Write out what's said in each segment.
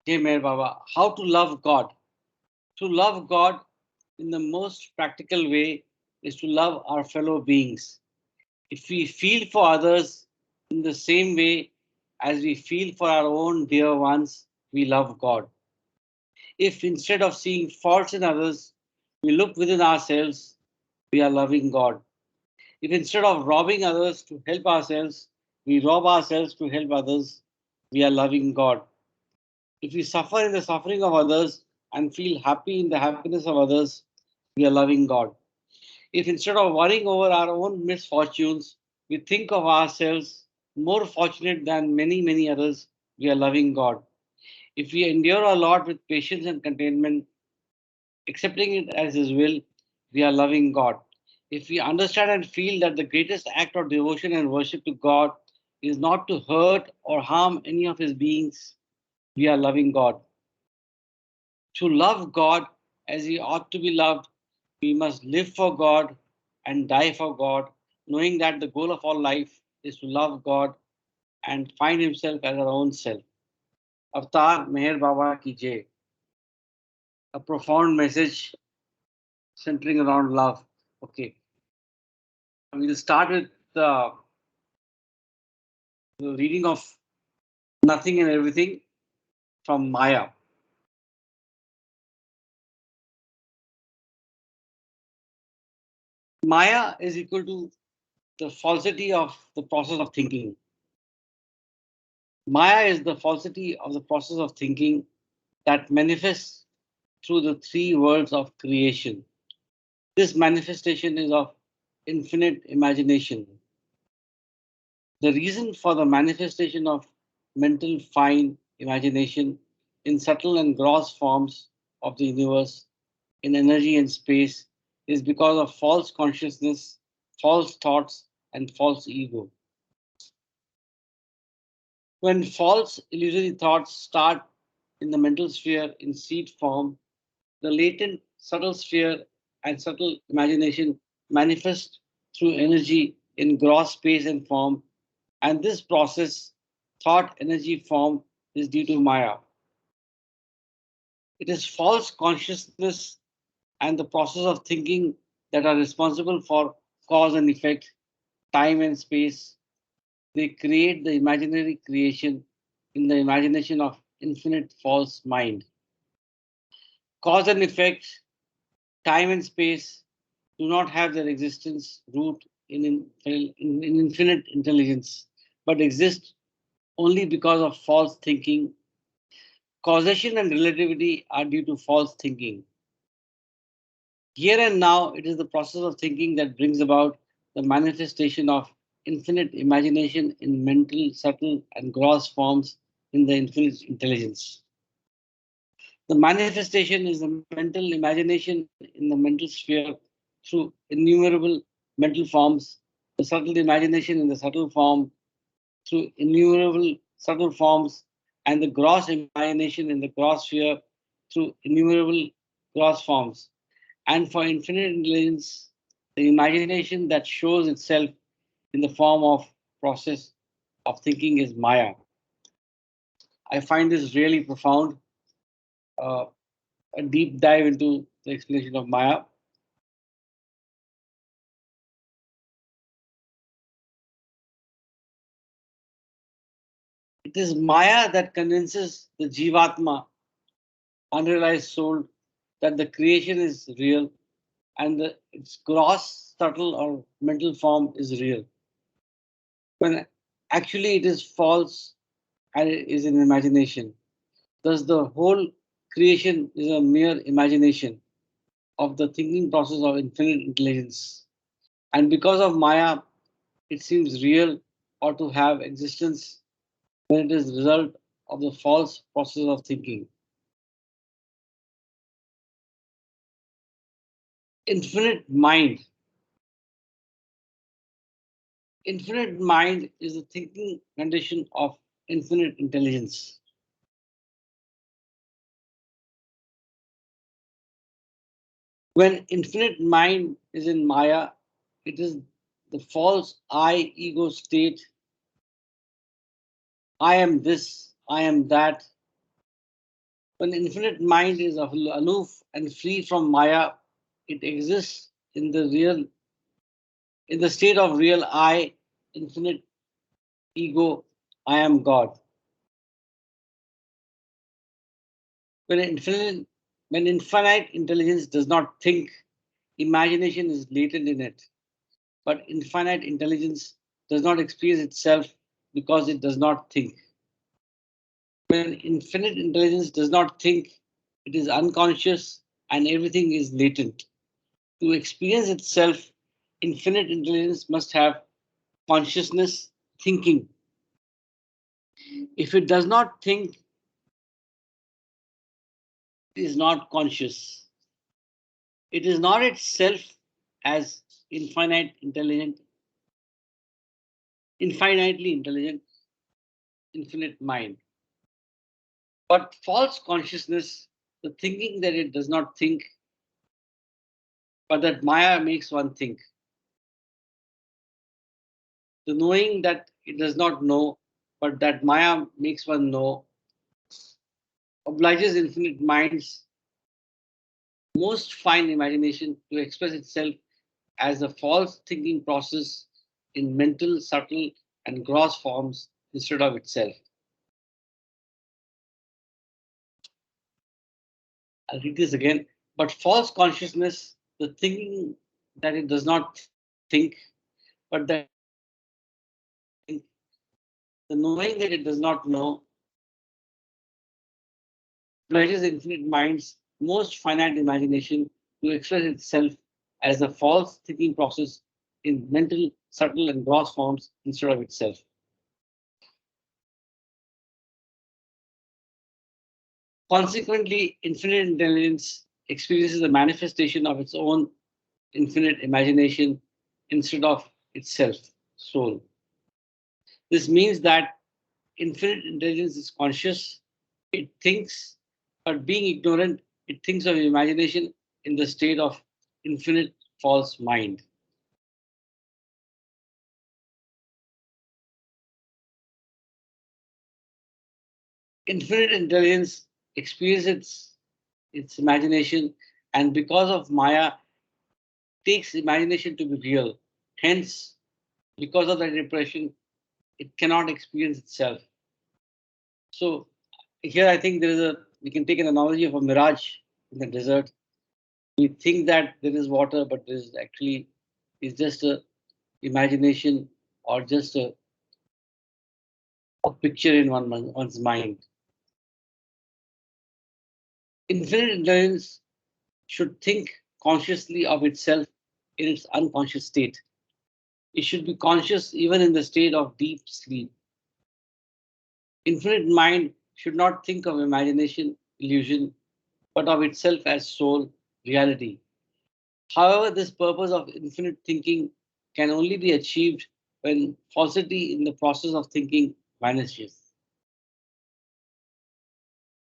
Jai Meher Baba. How to love God? To love God in the most practical way is to love our fellow beings. If we feel for others in the same way as we feel for our own dear ones, we love God. If instead of seeing faults in others, we look within ourselves, we are loving God. If instead of robbing others to help ourselves, we rob ourselves to help others, we are loving God. If we suffer in the suffering of others and feel happy in the happiness of others, we are loving God. If instead of worrying over our own misfortunes, we think of ourselves more fortunate than many, many others, we are loving God. If we endure a lot with patience and contentment, accepting it as His will, we are loving God. If we understand and feel that the greatest act of devotion and worship to God is not to hurt or harm any of His beings, we are loving God. To love God as He ought to be loved, we must live for God and die for God, knowing that the goal of all life is to love God and find Himself as our own self. Avatar Meher Baba ki Jai. A profound message centering around love. Okay, we'll start with the reading of Nothing and Everything from Maya. Maya is equal to the falsity of the process of thinking. Maya is the falsity of the process of thinking that manifests through the three worlds of creation. This manifestation is of infinite imagination. The reason for the manifestation of mental fine imagination in subtle and gross forms of the universe, in energy and space, is because of false consciousness, false thoughts, and false ego. When false illusory thoughts start in the mental sphere in seed form, the latent subtle sphere and subtle imagination manifest through energy in gross space and form, and this process, thought energy form, is due to Maya. It is false consciousness and the process of thinking that are responsible for cause and effect, time and space. They create the imaginary creation in the imagination of infinite false mind. Cause and effect, time and space do not have their existence root in infinite intelligence, but exist only because of false thinking. Causation and relativity are due to false thinking. Here and now, it is the process of thinking that brings about the manifestation of infinite imagination in mental, subtle, and gross forms in the infinite intelligence. The manifestation is the mental imagination in the mental sphere through innumerable mental forms, the subtle imagination in the subtle form through innumerable subtle forms, and the gross imagination in the gross sphere through innumerable gross forms. And for infinite intelligence, the imagination that shows itself in the form of process of thinking is Maya. I find this really profound. Uh, a deep dive into the explanation of Maya. It is Maya that convinces the Jivatma, unrealized soul, that the creation is real and its gross, subtle, or mental form is real. When actually it is false and it is an imagination. Thus, the whole creation is a mere imagination of the thinking process of infinite intelligence. And because of Maya, it seems real or to have existence when it is the result of the false process of thinking. Infinite mind. Infinite mind is the thinking condition of infinite intelligence. When infinite mind is in Maya, it is the false I ego state. I am this, I am that. When infinite mind is aloof and free from Maya, it exists in the state of real I, infinite ego, I am God. When infinite, when infinite intelligence does not think, imagination is latent in it. But infinite intelligence does not experience itself because it does not think. When infinite intelligence does not think, it is unconscious and everything is latent. To experience itself, infinite intelligence must have consciousness, thinking. If it does not think, it is not conscious. It is not itself as infinitely intelligent, infinite mind. But false consciousness, the thinking that it does not think, but that Maya makes one think. The knowing that it does not know, but that Maya makes one know, obliges infinite mind's most fine imagination to express itself as a false thinking process in mental, subtle, and gross forms instead of itself. I'll read this again. But false consciousness, the thinking that it does not think, but that the knowing that it does not know, pleasures infinite mind's most finite imagination to express itself as a false thinking process in mental, subtle, and gross forms instead of itself. Consequently, infinite intelligence experiences the manifestation of its own infinite imagination instead of itself, soul. This means that infinite intelligence is conscious, it thinks, but being ignorant, it thinks of imagination in the state of infinite false mind. Infinite intelligence experiences its imagination, and because of Maya, takes imagination to be real. Hence, because of that repression, it cannot experience itself. So here I think we can take an analogy of a mirage in the desert. We think that there is water, but there is actually is just a imagination or just a picture in one's mind. Infinite intelligence should think consciously of itself in its unconscious state. It should be conscious even in the state of deep sleep. Infinite mind should not think of imagination, illusion, but of itself as soul, reality. However, this purpose of infinite thinking can only be achieved when falsity in the process of thinking vanishes.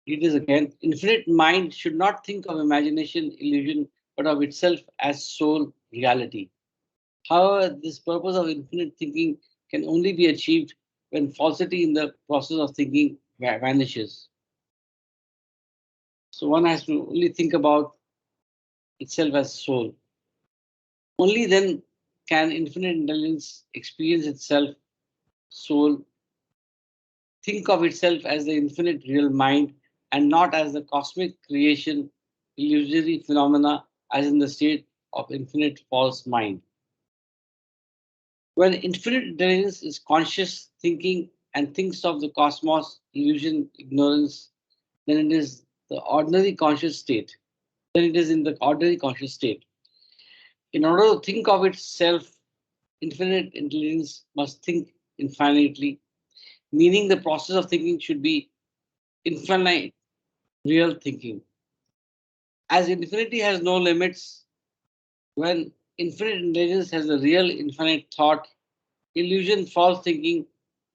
It is again, infinite mind should not think of imagination, illusion, but of itself as soul, reality. However, this purpose of infinite thinking can only be achieved when falsity in the process of thinking vanishes. So one has to only think about itself as soul. Only then can infinite intelligence experience itself, soul, think of itself as the infinite real mind and not as the cosmic creation, illusory phenomena as in the state of infinite false mind. When infinite intelligence is conscious thinking and thinks of the cosmos, illusion, ignorance, then it is the ordinary conscious state. Then it is in the ordinary conscious state. In order to think of itself, infinite intelligence must think infinitely, meaning the process of thinking should be infinite real thinking. As infinity has no limits, when infinite intelligence has a real infinite thought, illusion, false thinking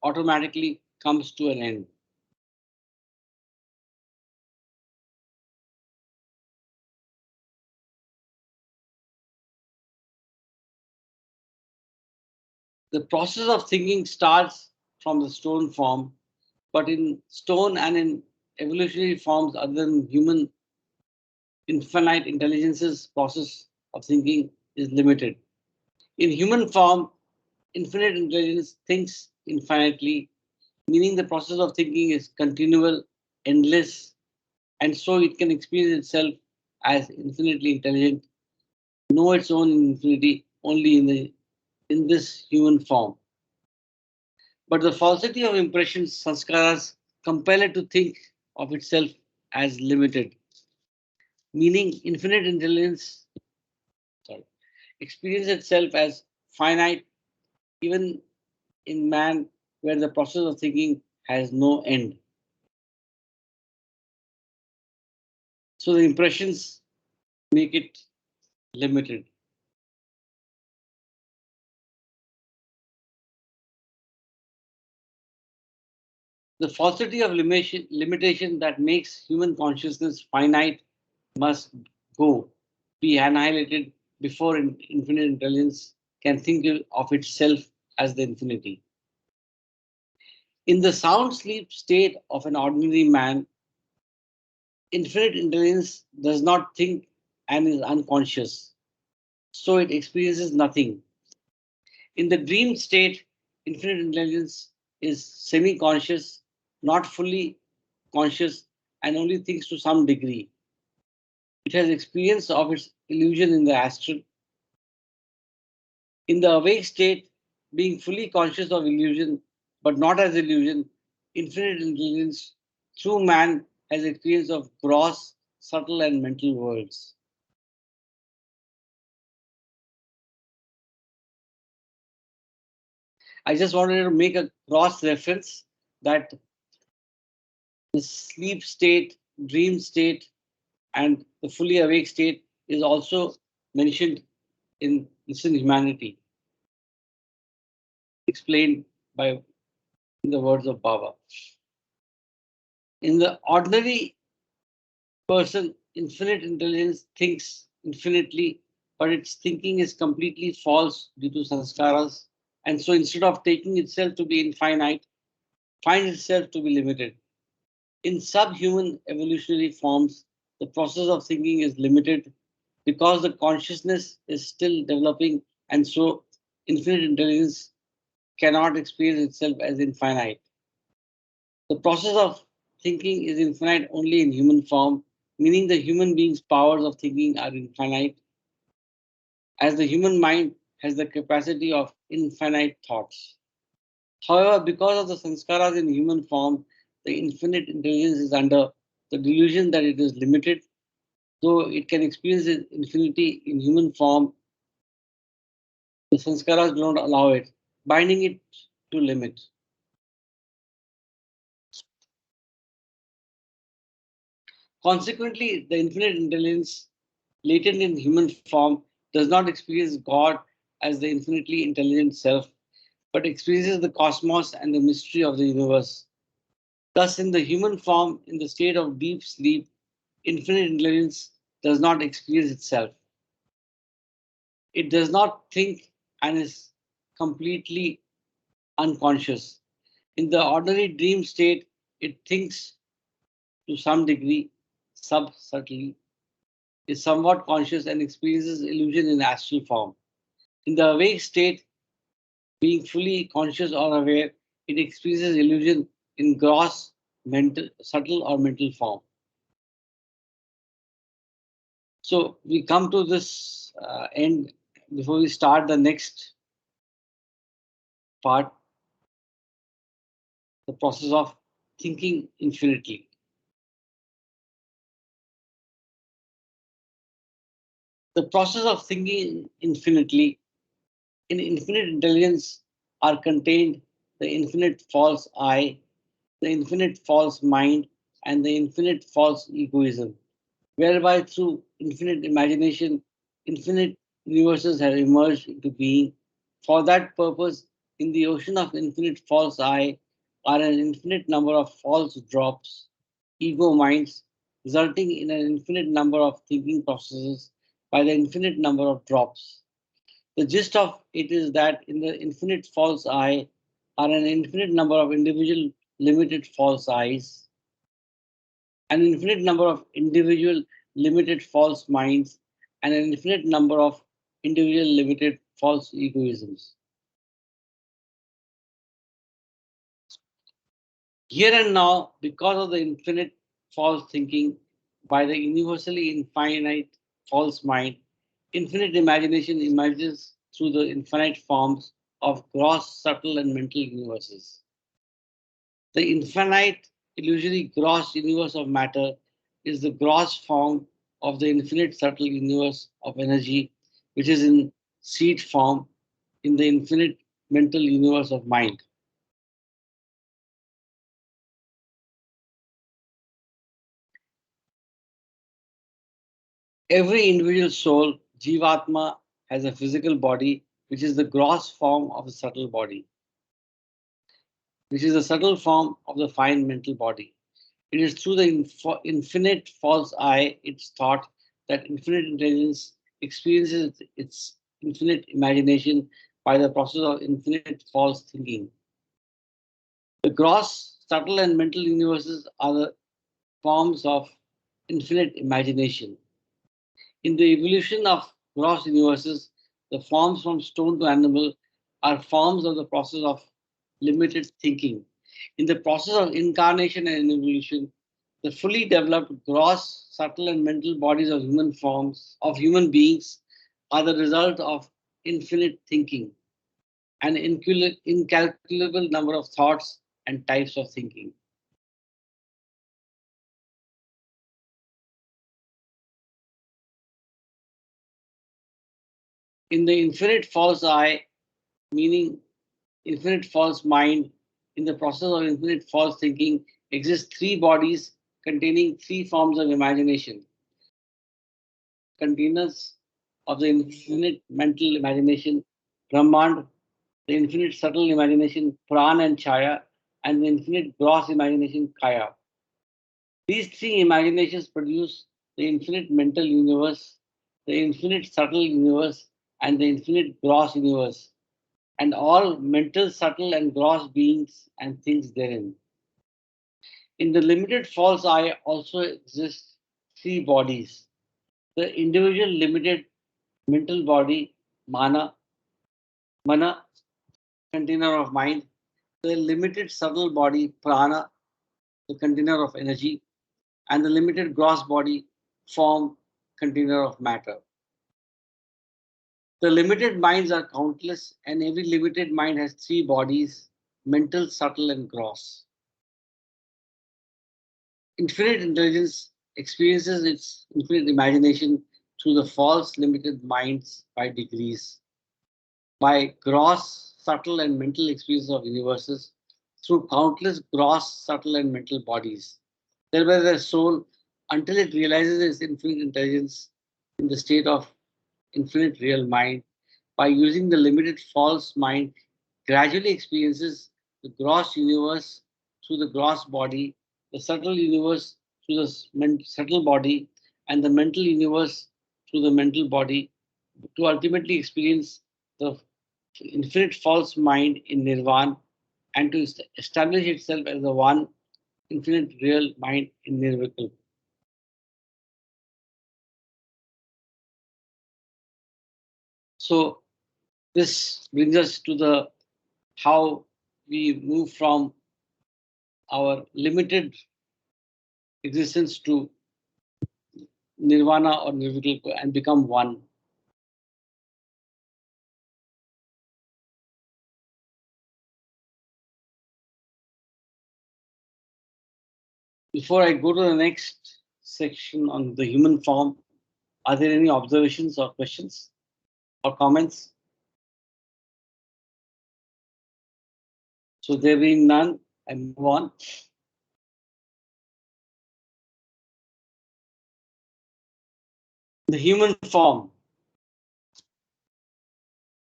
automatically comes to an end. The process of thinking starts from the stone form, but in stone and in evolutionary forms other than human, infinite intelligence's process of thinking is limited. In human form, infinite intelligence thinks infinitely, meaning the process of thinking is continual, endless, and so it can experience itself as infinitely intelligent, know its own infinity only in this human form. But the falsity of impressions, sanskaras, compel it to think of itself as limited, meaning infinite intelligence, sorry, experience itself as finite, even in man, where the process of thinking has no end. So the impressions make it limited. The falsity of limitation that makes human consciousness finite must go, be annihilated before infinite intelligence can think of itself as the infinity. In the sound sleep state of an ordinary man, infinite intelligence does not think and is unconscious, so it experiences nothing. In the dream state, infinite intelligence is semi conscious, not fully conscious, and only thinks to some degree. It has experience of its illusion in the astral. In the awake state, being fully conscious of illusion, but not as illusion, infinite intelligence through man has experience of gross, subtle, and mental worlds. I just wanted to make a cross reference that the sleep state, dream state, and the fully awake state is also mentioned in Listen Humanity, explained by the words of Baba. In the ordinary person, infinite intelligence thinks infinitely, but its thinking is completely false due to sanskaras, and so instead of taking itself to be infinite, finds itself to be limited. In subhuman evolutionary forms, the process of thinking is limited because the consciousness is still developing, and so infinite intelligence cannot experience itself as infinite. The process of thinking is infinite only in human form, meaning the human being's powers of thinking are infinite, as the human mind has the capacity of infinite thoughts. However, because of the sanskaras in human form, the infinite intelligence is under the delusion that it is limited. Though it can experience infinity in human form, the sanskaras do not allow it, binding it to limit. Consequently, the infinite intelligence latent in human form does not experience God as the infinitely intelligent self, but experiences the cosmos and the mystery of the universe. Thus, in the human form, in the state of deep sleep, infinite intelligence does not experience itself. It does not think and is completely unconscious. In the ordinary dream state, it thinks to some degree, subtly, is somewhat conscious and experiences illusion in astral form. In the awake state, being fully conscious or aware, it experiences illusion in gross, mental, subtle or mental form. So we come to this end before we start the next part, the process of thinking infinitely. The process of thinking infinitely in infinite intelligence are contained the infinite false I, the infinite false mind, and the infinite false egoism, whereby through infinite imagination, infinite universes have emerged into being. For that purpose, in the ocean of infinite false I are an infinite number of false drops, ego minds, resulting in an infinite number of thinking processes by the infinite number of drops. The gist of it is that in the infinite false I are an infinite number of individual limited false eyes, an infinite number of individual limited false minds, and an infinite number of individual limited false egoisms. Here and now, because of the infinite false thinking by the universally infinite false mind, infinite imagination emerges through the infinite forms of gross, subtle, and mental universes. The infinite, illusory gross universe of matter is the gross form of the infinite subtle universe of energy, which is in seed form in the infinite mental universe of mind. Every individual soul, Jivatma, has a physical body, which is the gross form of the subtle body, which is the subtle form of the fine mental body. It is through the infinite false I, its thought, that infinite intelligence experiences its infinite imagination by the process of infinite false thinking. The gross, subtle, and mental universes are the forms of infinite imagination. In the evolution of gross universes, the forms from stone to animal are forms of the process of limited thinking. In the process of incarnation and evolution, the fully developed gross, subtle, and mental bodies of human forms, of human beings, are the result of infinite thinking, an incalculable number of thoughts and types of thinking. In the infinite false I, meaning infinite false mind, in the process of infinite false thinking, exist three bodies containing three forms of imagination, containers of the infinite mental imagination, Brahmand, the infinite subtle imagination, Pran and Chaya, and the infinite gross imagination, Kaya. These three imaginations produce the infinite mental universe, the infinite subtle universe, and the infinite gross universe, and all mental, subtle, and gross beings and things therein. In the limited false I also exist three bodies. The individual limited mental body, mana, container of mind. The limited subtle body, prana, the container of energy. And the limited gross body, form, container of matter. The limited minds are countless, and every limited mind has three bodies, mental, subtle, and gross. Infinite intelligence experiences its infinite imagination through the false limited minds by degrees, by gross, subtle, and mental experiences of universes, through countless gross, subtle, and mental bodies. Thereby, the soul, until it realizes its infinite intelligence in the state of infinite real mind, by using the limited false mind, gradually experiences the gross universe through the gross body, the subtle universe through the subtle body, and the mental universe through the mental body, to ultimately experience the infinite false mind in nirvana and to establish itself as the one infinite real mind in nirvikalpa. So this brings us to the how we move from our limited existence to nirvana or nirvikalpa and become one. Before I go to the next section on the human form, are there any observations or questions or comments? So there being none, I move on. The human form.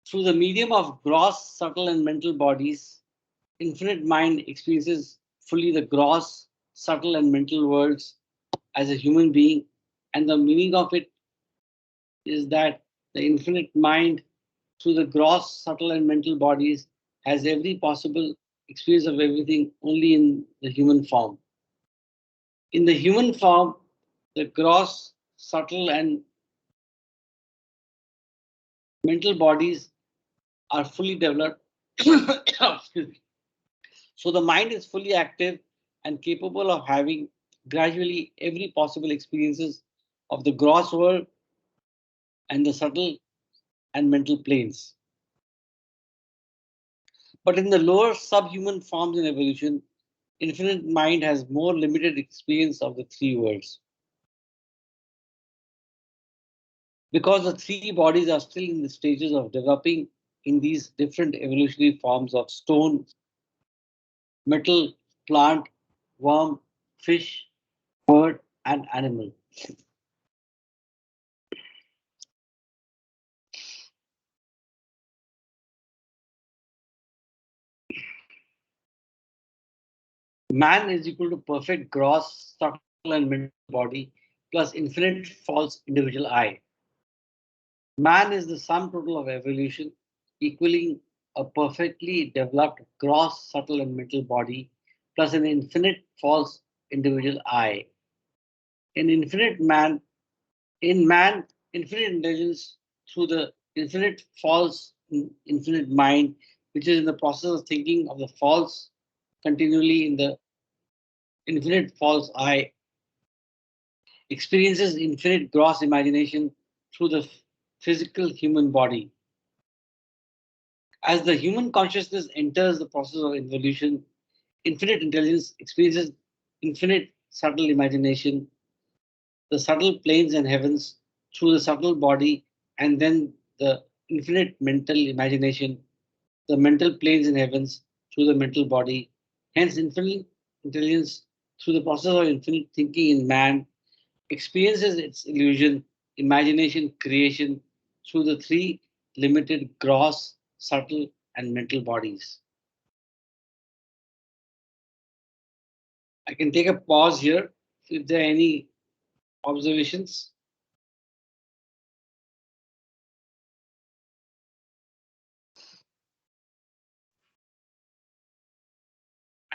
Through the medium of gross, subtle, and mental bodies, infinite mind experiences fully the gross, subtle, and mental worlds as a human being, and the meaning of it is that the infinite mind, through the gross, subtle, and mental bodies, has every possible experience of everything only in the human form. In the human form, the gross, subtle, and mental bodies are fully developed. Excuse me. So the mind is fully active and capable of having gradually every possible experiences of the gross world and the subtle and mental planes. But in the lower subhuman forms in evolution, infinite mind has more limited experience of the three worlds. Because the three bodies are still in the stages of developing in these different evolutionary forms of stone, metal, plant, worm, fish, bird, and animal. Man is equal to perfect gross, subtle, and mental body plus infinite false individual I. Man is the sum total of evolution, equaling a perfectly developed gross, subtle, and mental body plus an infinite false individual I. In infinite man, in man, infinite intelligence through the infinite false, infinite mind, which is in the process of thinking of the false continually in the infinite false I, experiences infinite gross imagination through the physical human body. As the human consciousness enters the process of evolution, infinite intelligence experiences infinite subtle imagination, the subtle planes and heavens through the subtle body, and then the infinite mental imagination, the mental planes and heavens through the mental body. Hence, infinite intelligence through the process of infinite thinking in man experiences its illusion, imagination, creation through the three limited gross, subtle, and mental bodies. I can take a pause here if there are any observations.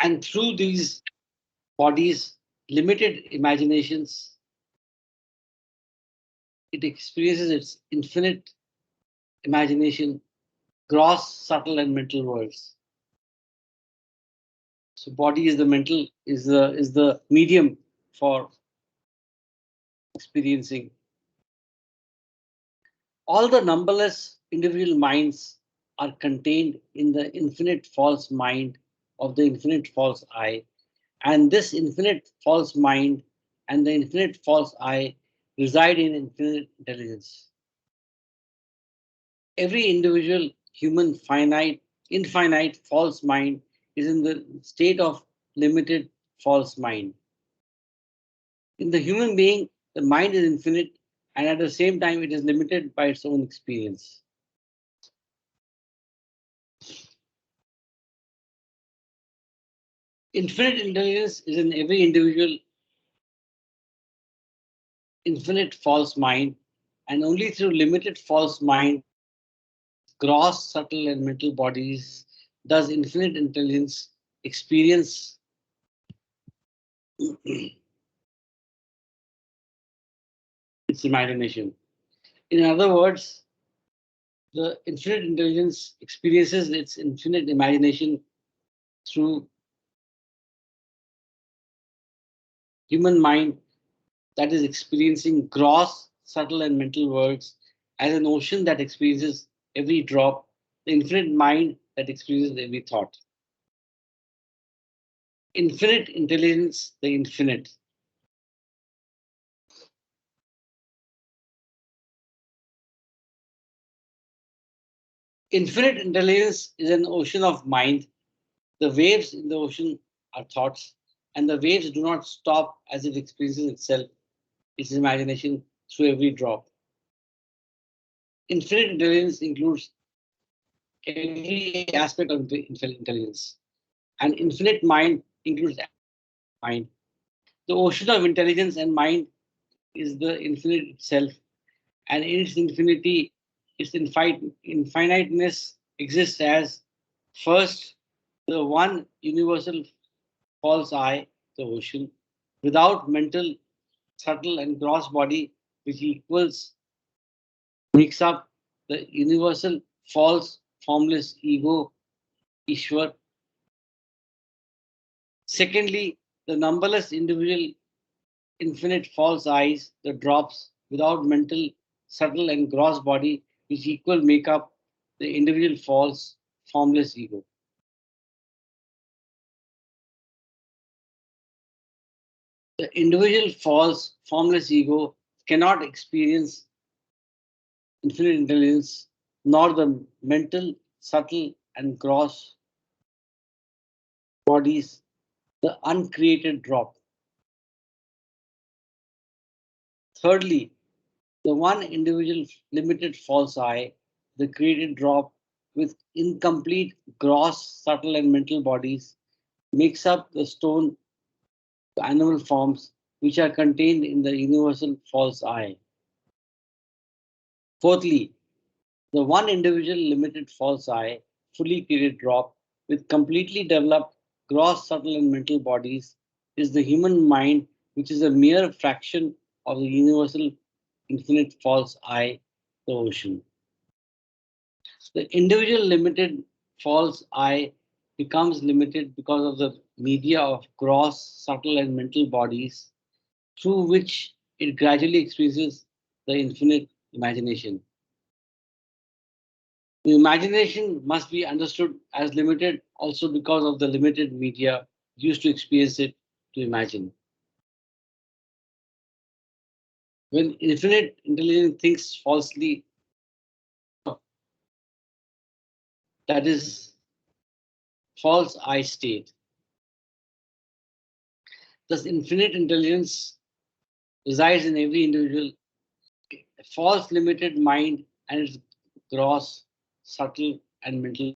And through these bodies, limited imaginations, it experiences its infinite imagination, gross, subtle, and mental worlds. So body is the mental, is the medium for experiencing. All the numberless individual minds are contained in the infinite false mind of the infinite false I. And this infinite false mind and the infinite false I reside in infinite intelligence. Every individual human infinite false mind is in the state of limited false mind. In the human being, the mind is infinite and at the same time it is limited by its own experience. Infinite intelligence is in every individual infinite false mind, and only through limited false mind, gross, subtle, and mental bodies does infinite intelligence experience its imagination. In other words, the infinite intelligence experiences its infinite imagination through human mind that is experiencing gross, subtle, and mental worlds as an ocean that experiences every drop, the infinite mind that experiences every thought. Infinite intelligence, the infinite. Infinite intelligence is an ocean of mind. The waves in the ocean are thoughts, and the waves do not stop as it experiences itself, its imagination through every drop. Infinite intelligence includes every aspect of intelligence, and infinite mind includes mind. The ocean of intelligence and mind is the infinite itself, and in its infinity, its infiniteness exists as first the one universal false I, the ocean. without mental, subtle, and gross body, which equals makes up the universal false formless ego, Ishwar. Secondly, the numberless individual infinite false eyes, the drops without mental, subtle, and gross body, which equal make up the individual false formless ego. The individual false formless ego cannot experience infinite intelligence, nor the mental, subtle, and gross bodies, the uncreated drop. Thirdly, the one individual limited false I, the created drop with incomplete gross, subtle, and mental bodies, makes up the stone animal forms which are contained in the universal false I. Fourthly, the one individual limited false I, fully created drop with completely developed gross, subtle, and mental bodies is the human mind, which is a mere fraction of the universal infinite false I, the ocean. The individual limited false I becomes limited because of the media of gross, subtle, and mental bodies through which it gradually experiences the infinite imagination. The imagination must be understood as limited also because of the limited media used to experience it to imagine. When infinite intelligence thinks falsely, that is false I state. Thus, infinite intelligence resides in every individual, a false limited mind and its gross, subtle, and mental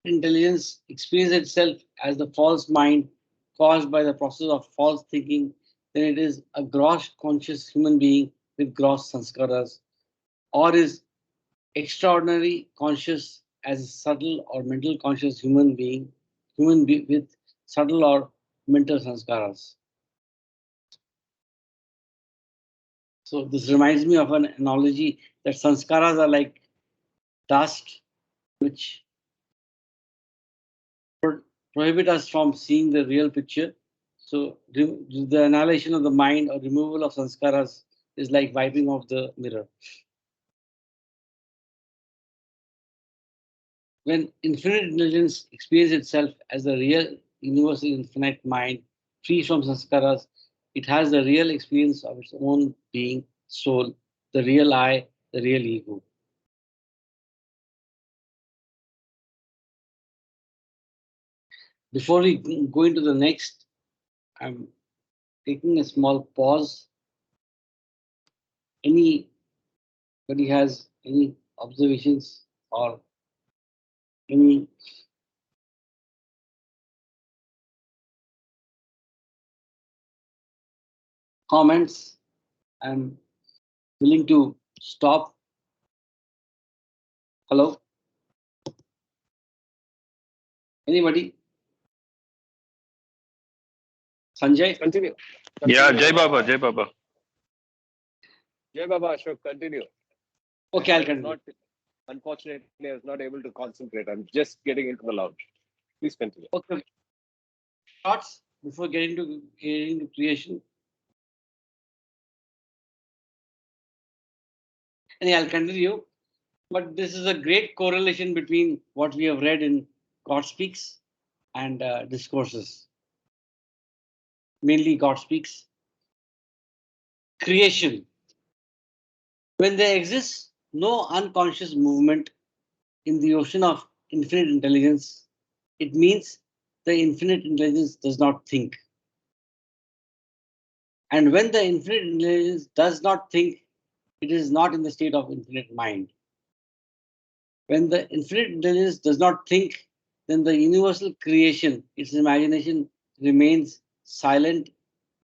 intelligence experiences itself as the false mind caused by the process of false thinking, then it is a gross conscious human being with gross sanskaras, or is extraordinary conscious as a subtle or mental conscious with subtle or mental sanskaras. So this reminds me of an analogy that sanskaras are like dust which prohibit us from seeing the real picture. So the annihilation of the mind or removal of sanskaras is like wiping off the mirror. When infinite intelligence experiences itself as the real universal infinite mind, free from sanskaras, it has the real experience of its own being, soul, the real I, the real ego. Before we go into the next, I'm taking a small pause. Anybody has any observations or any comments? I'm willing to stop. Hello? Anybody? Sanjay? Continue. Yeah, Jai Baba, Jai Baba. Jai Baba Ashok, continue. Okay, I'll continue. Unfortunately, I was not able to concentrate. I'm just getting into the lounge. Please continue. Okay. Thoughts before getting to creation? And I'll continue. But this is a great correlation between what we have read in God Speaks and discourses. Mainly God Speaks. Creation. When there exists no unconscious movement in the ocean of infinite intelligence, it means the infinite intelligence does not think. And when the infinite intelligence does not think, it is not in the state of infinite mind. When the infinite intelligence does not think, then the universal creation, its imagination, remains silent,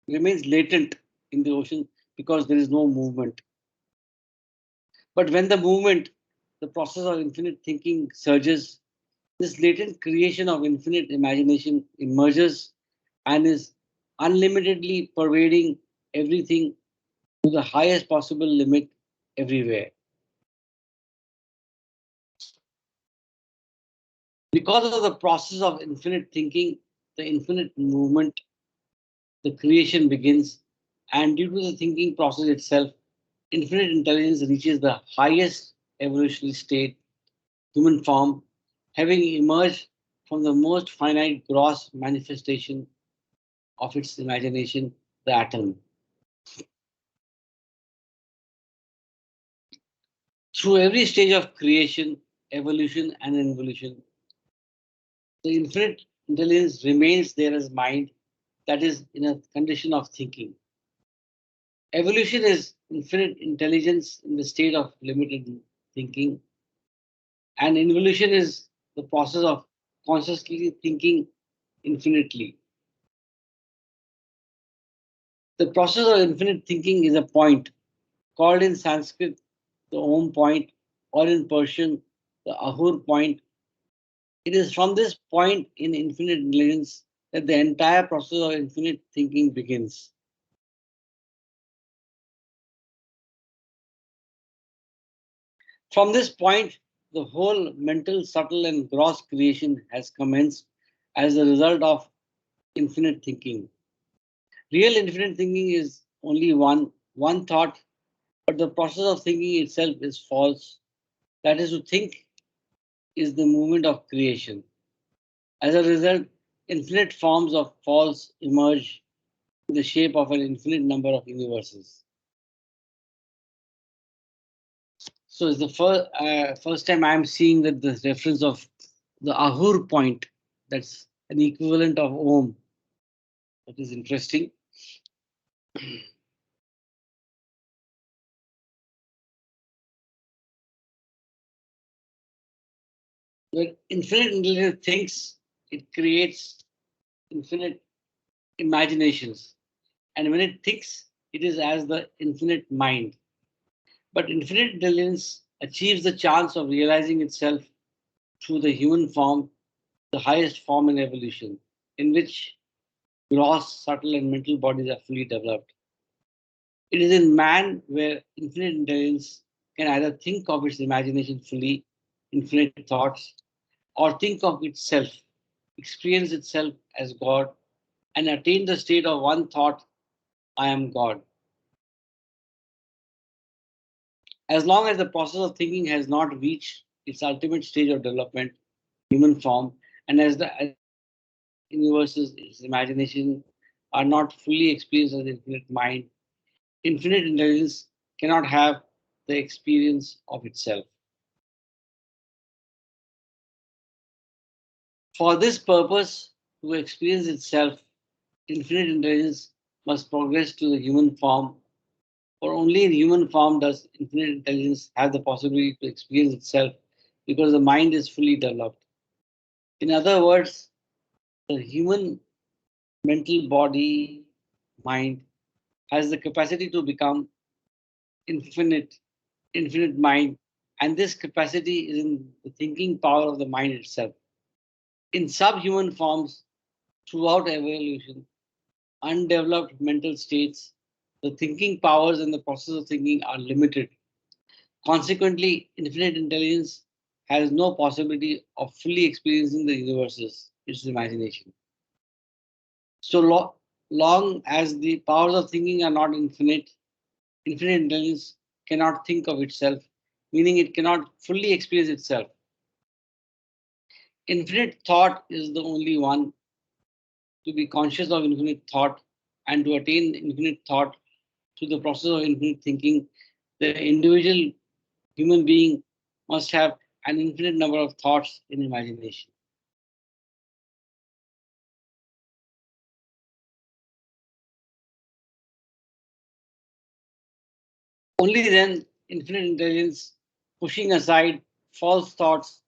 remains latent in the ocean because there is no movement. But when the movement, the process of infinite thinking surges, this latent creation of infinite imagination emerges and is unlimitedly pervading everything to the highest possible limit everywhere. Because of the process of infinite thinking, the infinite movement, the creation begins, and due to the thinking process itself, infinite intelligence reaches the highest evolutionary state, human form, having emerged from the most finite gross manifestation of its imagination, the atom. Through every stage of creation, evolution, and involution, the infinite intelligence remains there as mind, that is, in a condition of thinking. Evolution is infinite intelligence in the state of limited thinking, and involution is the process of consciously thinking infinitely. The process of infinite thinking is a point, called in Sanskrit the Om point, or in Persian the Ahur point. It is from this point in infinite intelligence that the entire process of infinite thinking begins. From this point, the whole mental, subtle, and gross creation has commenced as a result of infinite thinking. Real infinite thinking is only one thought, but the process of thinking itself is false. That is, to think is the movement of creation. As a result, infinite forms of false emerge in the shape of an infinite number of universes. So it's the first time I'm seeing that the reference of the Ahur point, that's an equivalent of Om. That is interesting. When infinite intelligence thinks, it creates infinite imaginations. And when it thinks, it is as the infinite mind. But infinite intelligence achieves the chance of realizing itself through the human form, the highest form in evolution, in which gross, subtle, and mental bodies are fully developed. It is in man where infinite intelligence can either think of its imagination fully, infinite thoughts, or think of itself, experience itself as God, and attain the state of one thought, I am God. As long as the process of thinking has not reached its ultimate stage of development, human form, and as the universes, its imagination, are not fully experienced as infinite mind, infinite intelligence cannot have the experience of itself. For this purpose, to experience itself, infinite intelligence must progress to the human form, for only in human form does infinite intelligence have the possibility to experience itself because the mind is fully developed. In other words, the human mental body, mind, has the capacity to become infinite, infinite mind, and this capacity is in the thinking power of the mind itself. In subhuman forms, throughout evolution, undeveloped mental states, the thinking powers and the process of thinking are limited. Consequently, infinite intelligence has no possibility of fully experiencing the universes, its imagination. So long as the powers of thinking are not infinite, infinite intelligence cannot think of itself, meaning it cannot fully experience itself. Infinite thought is the only one. To be conscious of infinite thought and to attain infinite thought through the process of infinite thinking, the individual human being must have an infinite number of thoughts in imagination. Only then infinite intelligence, pushing aside false thoughts,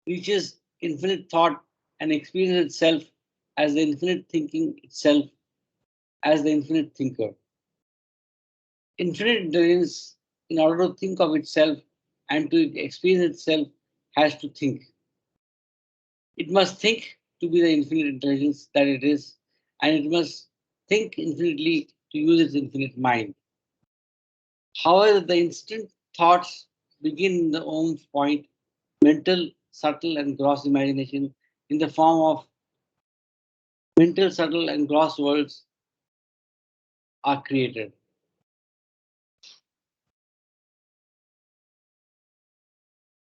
reaches infinite thought and experiences itself as the infinite thinking itself, as the infinite thinker. Infinite intelligence, in order to think of itself and to experience itself, has to think. It must think to be the infinite intelligence that it is, and it must think infinitely to use its infinite mind. However, the instant thoughts begin in the own point, mental, subtle, and gross imagination in the form of mental, subtle, and gross worlds are created.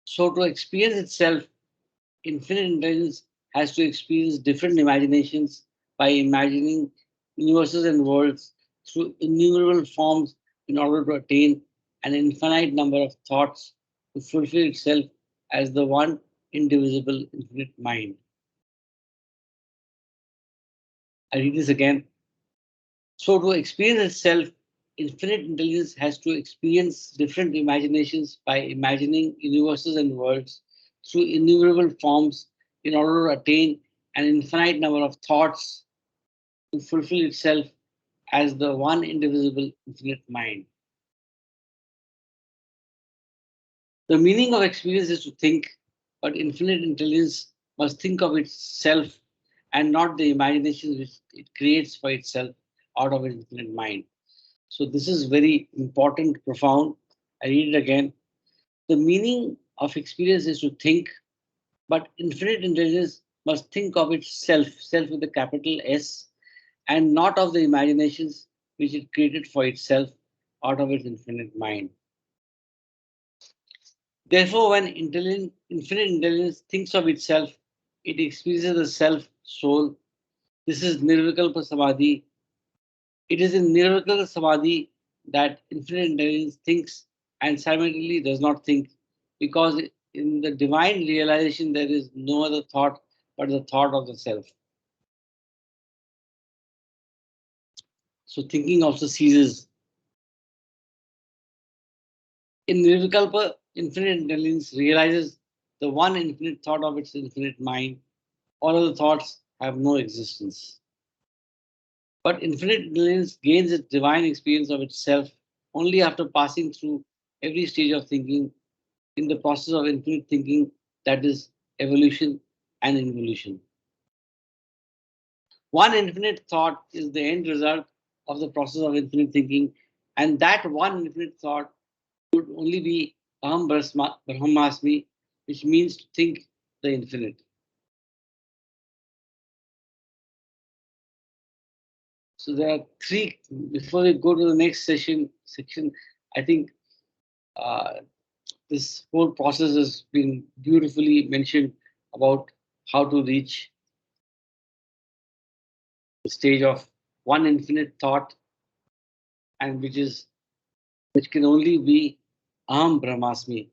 So, to experience itself, infinite intelligence has to experience different imaginations by imagining universes and worlds through innumerable forms in order to attain an infinite number of thoughts to fulfill itself as the one indivisible infinite mind. I read this again. So, to experience itself, infinite intelligence has to experience different imaginations by imagining universes and worlds through innumerable forms in order to attain an infinite number of thoughts to fulfill itself as the one indivisible infinite mind. The meaning of experience is to think, but infinite intelligence must think of itself and not the imaginations which it creates for itself out of its infinite mind. So this is very important, profound. I read it again. The meaning of experience is to think, but infinite intelligence must think of itself, self with a capital S, and not of the imaginations which it created for itself out of its infinite mind. Therefore, when infinite intelligence thinks of itself, it experiences the self, soul. This is Nirvikalpa Samadhi. It is in Nirvikalpa Samadhi that infinite intelligence thinks and simultaneously does not think, because in the divine realization there is no other thought but the thought of the self. So thinking also ceases. In Nirvikalpa, infinite intelligence realizes the one infinite thought of its infinite mind. All other thoughts have no existence. But infinite intelligence gains its divine experience of itself only after passing through every stage of thinking in the process of infinite thinking, that is, evolution and involution. One infinite thought is the end result of the process of infinite thinking, and that one infinite thought could only be Brahmasmi, which means to think the infinite. So there are three. Before we go to the next section, I think uh, this whole process has been beautifully mentioned about how to reach the stage of one infinite thought, and which can only be Aham Brahmasmi.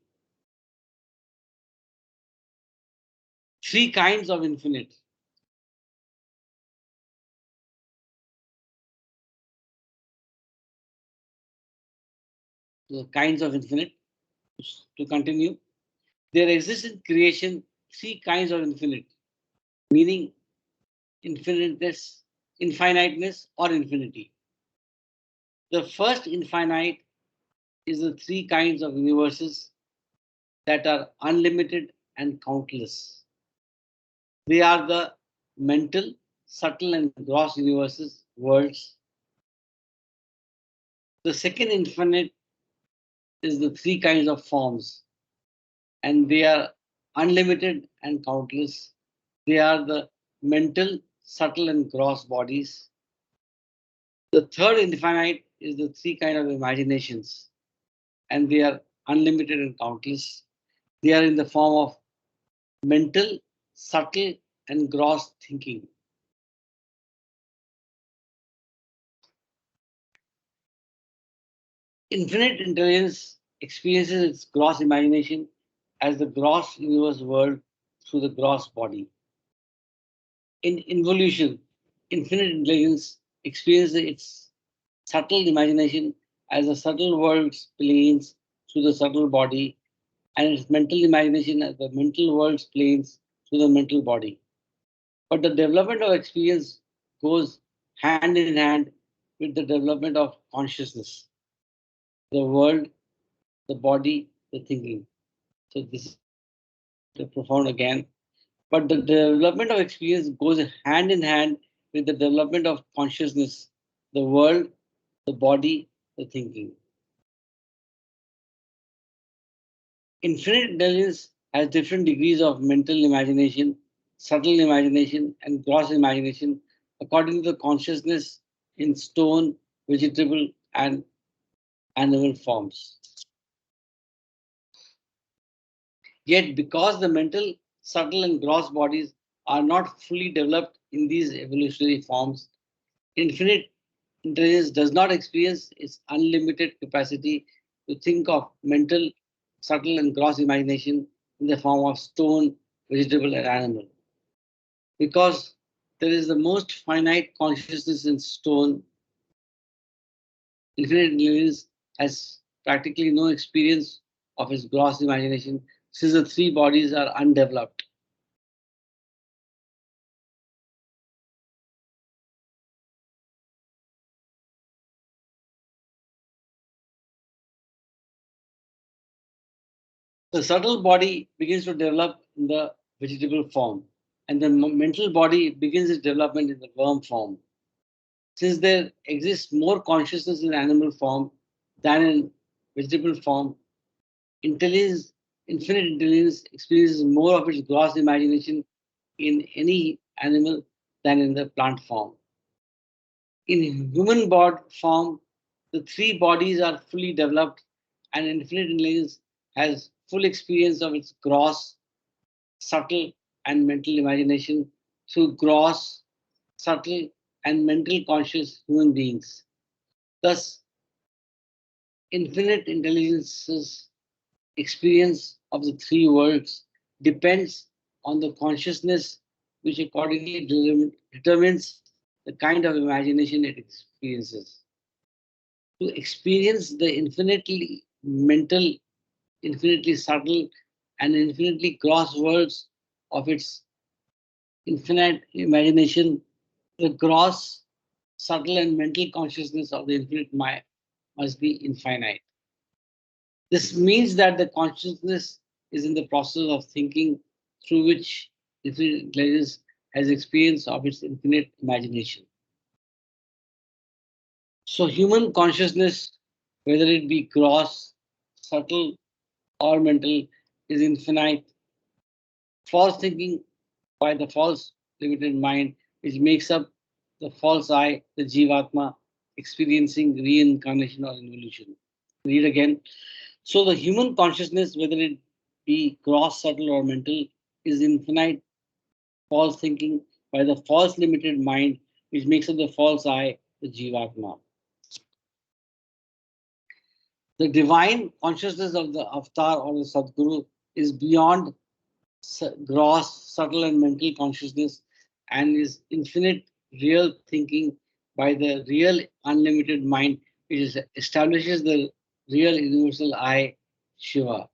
Three kinds of infinite. The kinds of infinite. To continue, there exist in creation three kinds of infinite, meaning infiniteness, infiniteness, or infinity. The first infinite is the three kinds of universes that are unlimited and countless. They are the mental, subtle, and gross universes, worlds. The second infinite is the three kinds of forms, and they are unlimited and countless. They are the mental, subtle, and gross bodies. The third infinite is the three kinds of imaginations, and they are unlimited and countless. They are in the form of mental, subtle, and gross thinking. Infinite intelligence experiences its gross imagination as the gross universe world through the gross body. In involution, infinite intelligence experiences its subtle imagination as the subtle world's planes through the subtle body, and its mental imagination as the mental world's planes through the mental body. But the development of experience goes hand in hand with the development of consciousness, the world, the body, the thinking. So this is profound again. But the development of experience goes hand in hand with the development of consciousness, the world, the body, the thinking. Infinite intelligence has different degrees of mental imagination, subtle imagination, and gross imagination according to the consciousness in stone, vegetable, and animal forms. Yet, because the mental, subtle, and gross bodies are not fully developed in these evolutionary forms, infinite intelligence does not experience its unlimited capacity to think of mental, subtle, and gross imagination in the form of stone, vegetable, and animal. Because there is the most finite consciousness in stone, infinite intelligence has practically no experience of its gross imagination since the three bodies are undeveloped. The subtle body begins to develop in the vegetable form, and the mental body begins its development in the worm form. Since there exists more consciousness in animal form than in vegetable form, intelligence, infinite intelligence experiences more of its gross imagination in any animal than in the plant form. In human body form, the three bodies are fully developed, and infinite intelligence has full experience of its gross, subtle, and mental imagination through gross, subtle, and mental conscious human beings. Thus, infinite intelligence's experience of the three worlds depends on the consciousness, which accordingly determines the kind of imagination it experiences. To experience the infinitely mental, infinitely subtle, and infinitely gross worlds of its infinite imagination, the gross, subtle, and mental consciousness of the infinite mind must be infinite. This means that the consciousness is in the process of thinking through which infinite intelligence has experience of its infinite imagination. So human consciousness, whether it be gross, subtle, or mental, is infinite. False thinking by the false limited mind, which makes up the false I, the Jivatma, experiencing reincarnation or evolution. Read again. So the human consciousness, whether it be gross, subtle, or mental, is infinite false thinking by the false limited mind, which makes up the false I, the Jivatma. The divine consciousness of the avatar or the Sadguru is beyond gross, subtle, and mental consciousness and is infinite real thinking by the real unlimited mind, which establishes the real universal I, Shiva.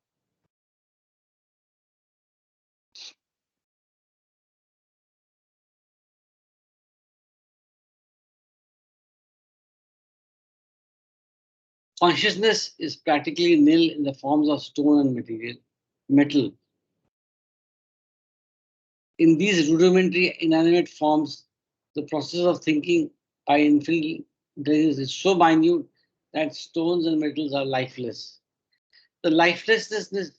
Consciousness is practically nil in the forms of stone and metal. In these rudimentary inanimate forms, the process of thinking by infinite intelligence is so minute that stones and metals are lifeless. The lifelessness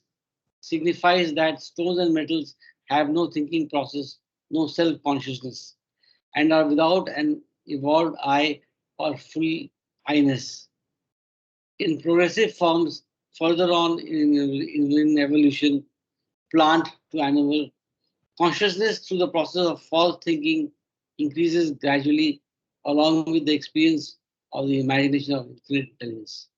signifies that stones and metals have no thinking process, no self-consciousness, and are without an evolved I or full I-ness. In progressive forms, further on in evolution, plant to animal, consciousness through the process of false thinking increases gradually along with the experience of the imagination of infinite intelligence.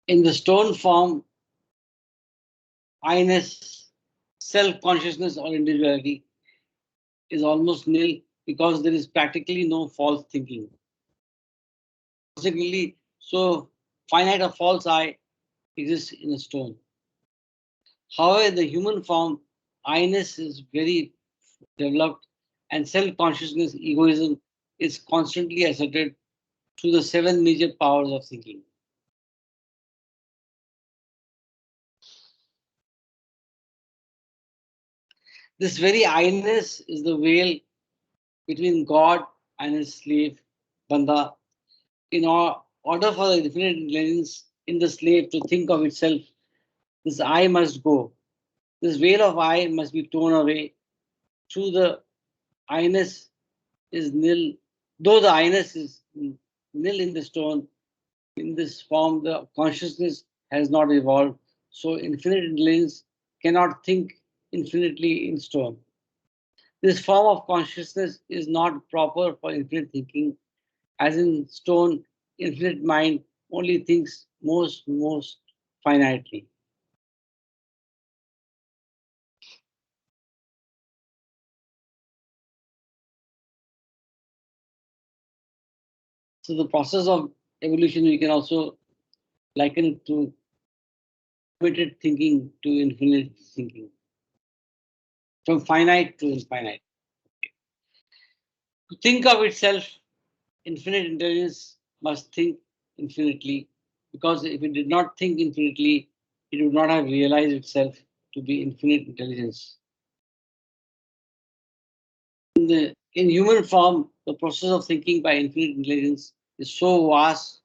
In the stone form, I-ness, self-consciousness or individuality is almost nil because there is practically no false thinking. Consequently, so finite a false I exists in a stone. However, in the human form, I-ness is very developed and self-consciousness, egoism is constantly asserted through the seven major powers of thinking. This very I-ness is the veil between God and his slave, Banda. In order for the infinite intelligence in the slave to think of itself, this I must go. This veil of I must be torn away. Through the I-ness is nil. Though the I-ness is nil in the stone, in this form, the consciousness has not evolved. So infinite intelligence cannot think infinitely in stone. This form of consciousness is not proper for infinite thinking. As in stone, infinite mind only thinks most finitely. So the process of evolution we can also liken it to limited thinking to infinite thinking, from finite to infinite. To think of itself, infinite intelligence must think infinitely, because if it did not think infinitely, it would not have realized itself to be infinite intelligence. In human form, the process of thinking by infinite intelligence is so vast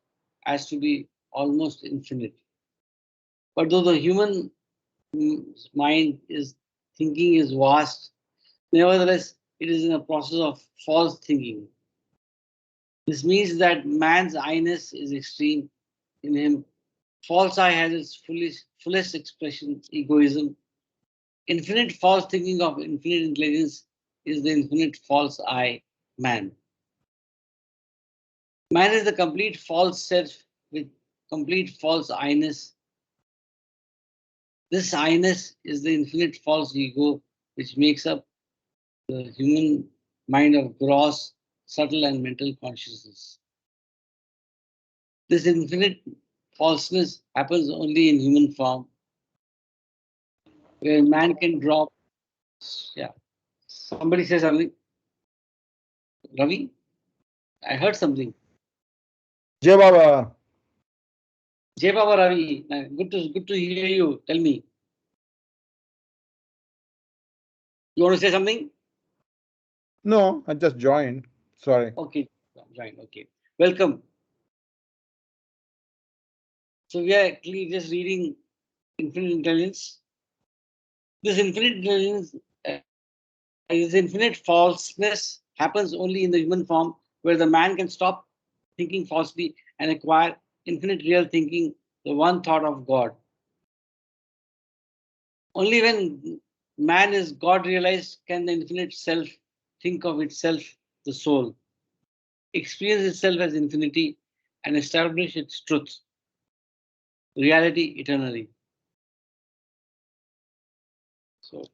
as to be almost infinite. But though the human mind is thinking is vast, nevertheless, it is in a process of false thinking. This means that man's I-ness is extreme in him. False I has its fullest expression, egoism. Infinite false thinking of infinite intelligence is the infinite false I, man. Man is the complete false self with complete false I-ness. This I-ness is the infinite false ego which makes up the human mind of gross, subtle, and mental consciousness. This infinite falseness happens only in human form, where man can drop. Yeah. Somebody says something. Ravi, I heard something. Jai Baba. Jai Baba Ravi, good to hear you. Tell me. You want to say something? No, I just joined. Sorry. Okay, right. Okay. Welcome. So we are actually just reading infinite intelligence. This infinite intelligence, this infinite falseness happens only in the human form, where the man can stop thinking falsely and acquire infinite real thinking, the one thought of God. Only when man is God realized can the infinite self think of itself, the soul, experience itself as infinity, and establish its truth, reality eternally. So,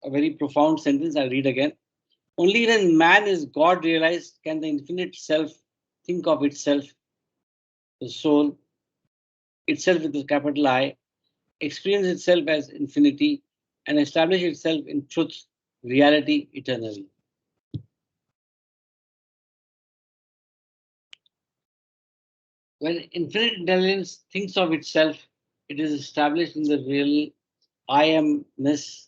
a very profound sentence I'll read again. Only when man is God realized can the infinite self think of itself, the soul, itself with a capital I, experience itself as infinity, and establish itself in truth, reality eternally. When infinite intelligence thinks of itself, it is established in the real I amness.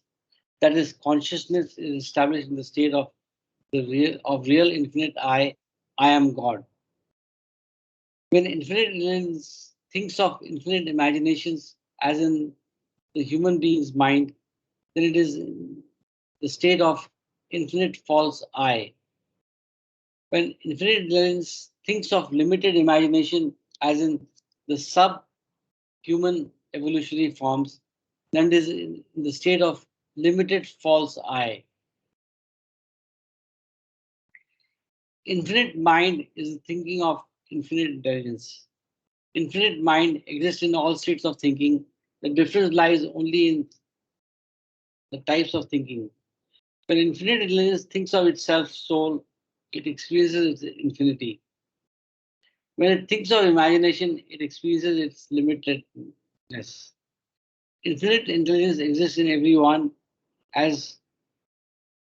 That is, consciousness is established in the state of real infinite I am God. When infinite intelligence thinks of infinite imaginations, as in the human being's mind, then it is in the state of infinite false I. When infinite intelligence thinks of limited imagination, as in the subhuman evolutionary forms, then it is in the state of limited false I. Infinite mind is the thinking of infinite intelligence. Infinite mind exists in all states of thinking. The difference lies only in the types of thinking. When infinite intelligence thinks of itself, soul, it experiences its infinity. When it thinks of imagination, it experiences its limitedness. Infinite intelligence exists in everyone, as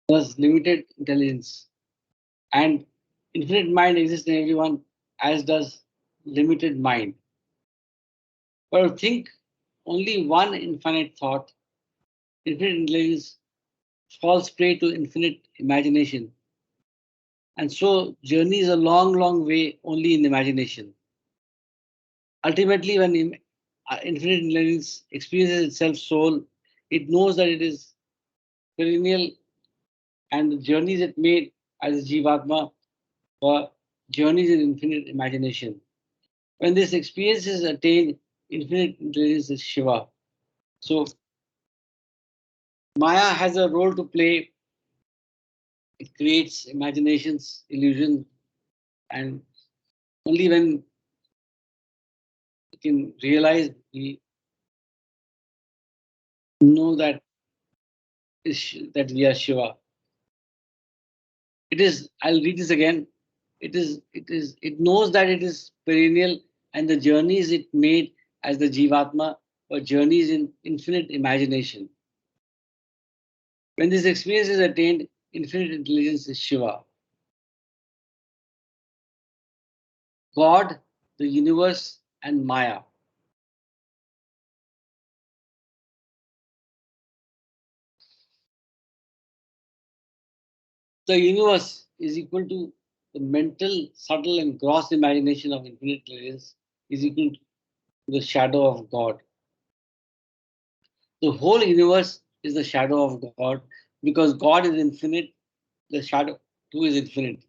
does limited intelligence. And infinite mind exists in everyone, as does limited mind. But to think only one infinite thought, infinite intelligence falls prey to infinite imagination, and so journeys a long, long way only in imagination. Ultimately, when infinite intelligence experiences itself soul, it knows that it is perennial, and the journeys it made as a Jivatma were journeys in infinite imagination. When this experience is attained, infinite intelligence is Shiva. So Maya has a role to play. It creates imaginations, illusion, and only when we can realize, we know that that we are Shiva. It is, I'll read this again. It knows that it is perennial, and the journeys it made as the Jivatma were journeys in infinite imagination. When this experience is attained, infinite intelligence is Shiva. God, the universe, and Maya. The universe is equal to the mental, subtle, and gross imagination of infinite intelligence is equal to the shadow of God. The whole universe is the shadow of God because God is infinite, the shadow too is infinite.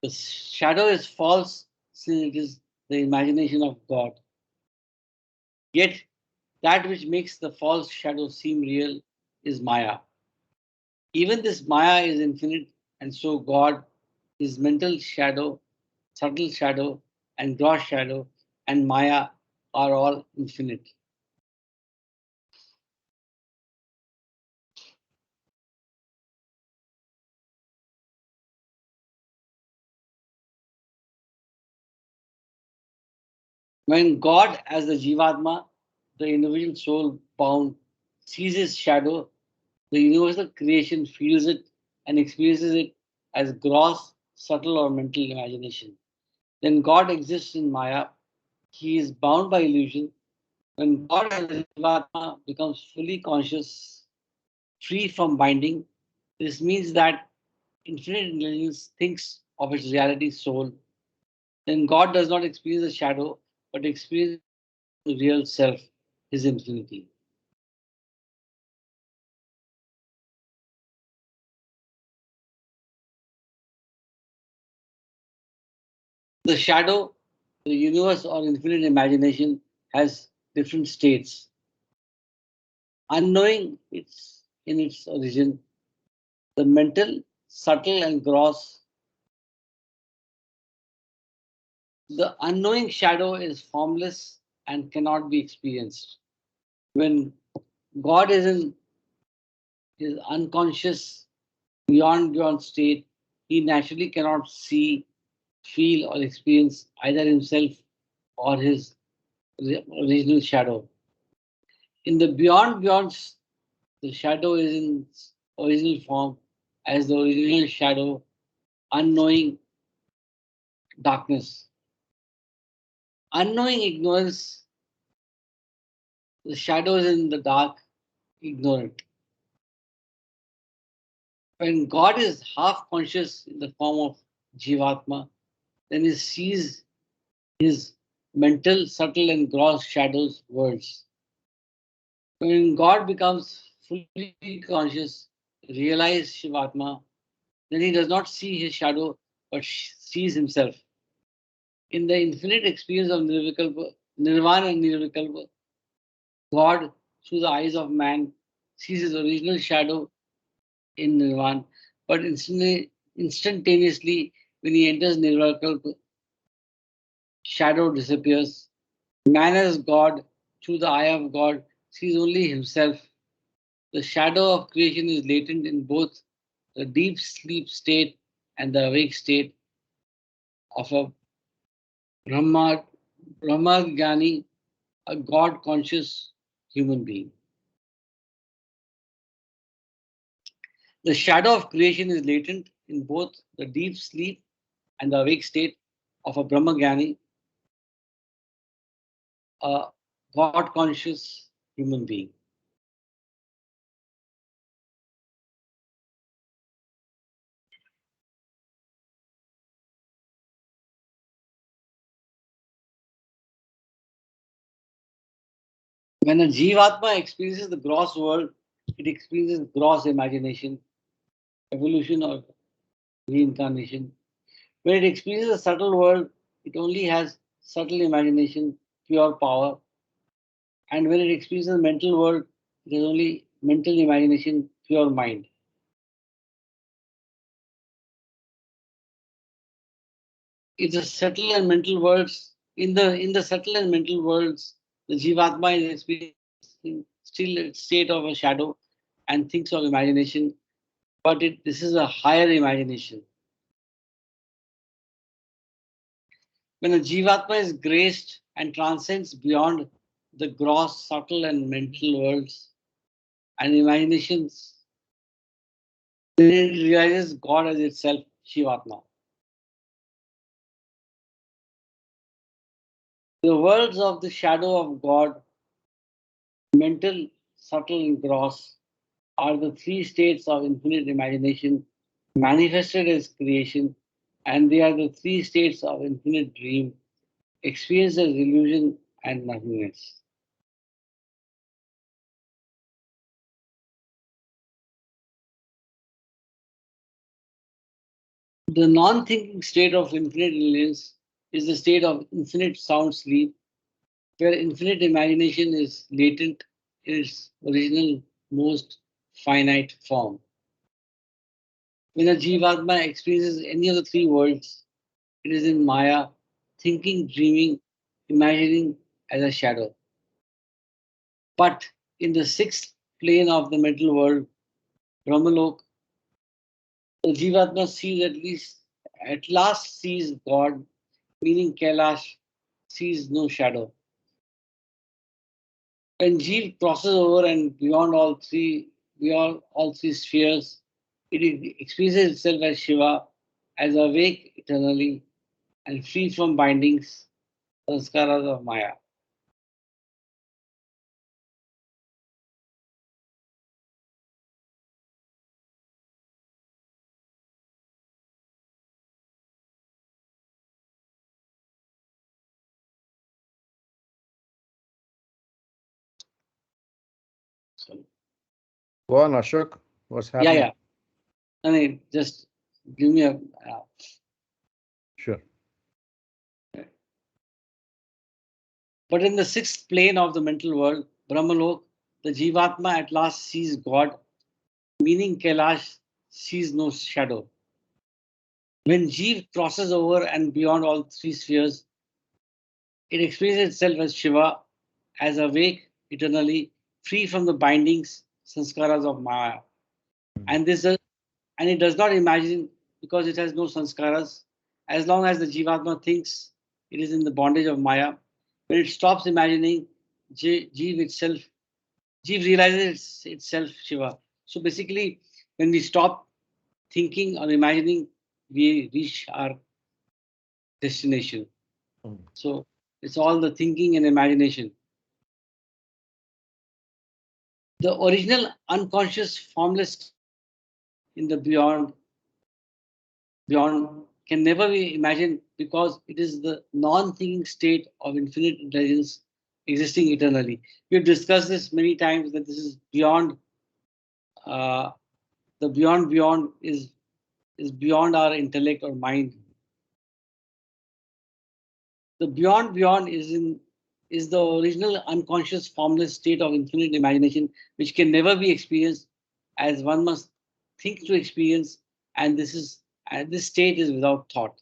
The shadow is false since it is the imagination of God. Yet, that which makes the false shadow seem real is Maya. Even this Maya is infinite, and so God is mental shadow, subtle shadow, and gross shadow, and Maya are all infinite. When God, as the Jivatma, the individual soul bound, sees his shadow, the universal creation feels it and experiences it as gross, subtle, or mental imagination. Then God exists in Maya. He is bound by illusion. When God as a Jivatma becomes fully conscious, free from binding, this means that infinite intelligence thinks of its reality soul. Then God does not experience the shadow, but experiences the real self, his infinity. The shadow, the universe or infinite imagination has different states. Unknowing its in its origin, the mental, subtle, and gross. The unknowing shadow is formless and cannot be experienced. When God is in his unconscious, beyond state, he naturally cannot see, feel, or experience either himself or his original shadow. In the beyond, the shadow is in its original form as the original shadow, unknowing darkness. Unknowing ignorance, the shadow is in the dark, ignorant. When God is half conscious in the form of Jivatma, then he sees his mental, subtle, and gross shadows, worlds. When God becomes fully conscious, realized Shivatma, then he does not see his shadow but sees himself. In the infinite experience of Nirvana and Nirvikalpa, God, through the eyes of man, sees his original shadow in Nirvana, but instantaneously, when he enters Nirvikalpa, shadow disappears. Man as God, through the eye of God, sees only himself. The shadow of creation is latent in both the deep sleep state and the awake state of a Brahma, Brahmajnani, a God conscious human being. The shadow of creation is latent in both the deep sleep and the awake state of a Brahmajnani, a God conscious human being. When a Jivatma experiences the gross world, it experiences gross imagination, evolution or reincarnation. When it experiences the subtle world, it only has subtle imagination, pure power. And when it experiences the mental world, it has only mental imagination, pure mind. It's the subtle and mental worlds. In the subtle and mental worlds, the Jivatma is experiencing still a state of a shadow and thinks of imagination, but this is a higher imagination. When a Jivatma is graced and transcends beyond the gross, subtle, and mental worlds and imaginations, then it realizes God as itself, Shivatma. The worlds of the shadow of God, mental, subtle, and gross, are the three states of infinite imagination manifested as creation, and they are the three states of infinite dream, experienced as illusion and nothingness. The non-thinking state of infinite illness is the state of infinite sound sleep, where infinite imagination is latent in its original, most finite form. When a Jivatma experiences any of the three worlds, it is in Maya, thinking, dreaming, imagining as a shadow. But in the sixth plane of the mental world, Brahmalok, the Jivatma sees at last sees God, meaning Kailash, sees no shadow. When Jeev crosses over and beyond all three spheres, it experiences itself as Shiva, as awake eternally and free from bindings, sanskaras of Maya. So, Go on, Ashok. What's yeah, happening? yeah. I mean, just give me a. Sure. But in the sixth plane of the mental world, Brahmalok, the Jivatma at last sees God, meaning Kailash sees no shadow. When Jeev crosses over and beyond all three spheres, it experiences itself as Shiva, as awake eternally, free from the bindings, sanskaras of Maya. And and it does not imagine because it has no sanskaras. As long as the Jivatma thinks it is in the bondage of Maya, when it stops imagining, Jeev itself, Jeev realizes it's itself Shiva. So basically, when we stop thinking or imagining, we reach our destination. So it's all the thinking and imagination. The original unconscious formless in the beyond can never be imagined because it is the non-thinking state of infinite intelligence existing eternally. We've discussed this many times that this is beyond the beyond is beyond our intellect or mind. The beyond is the original unconscious formless state of infinite imagination which can never be experienced as one must think to experience, and this state is without thought.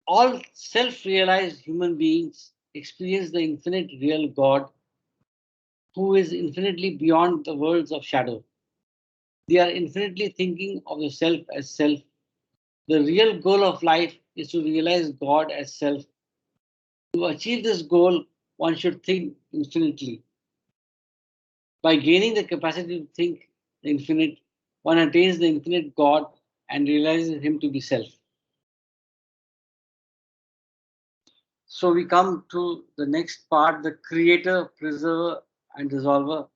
All self-realized human beings experience the infinite real God who is infinitely beyond the worlds of shadow. They are infinitely thinking of the self as self. The real goal of life is to realize God as self. To achieve this goal, one should think infinitely. By gaining the capacity to think the infinite, one attains the infinite God and realizes him to be self. So we come to the next part, the creator, preserver, and dissolver.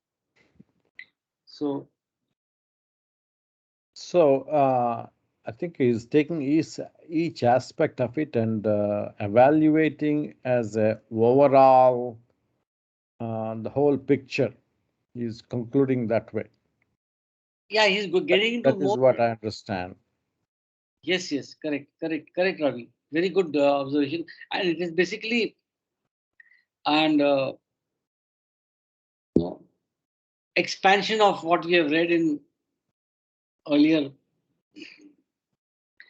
So So I think he's taking each aspect of it and evaluating as a overall the whole picture. He's concluding that way. Yeah, he's getting into That is more. what I understand. Yes, yes, correct, Ravi. Very good observation. And it is basically and you know, expansion of what we have read in earlier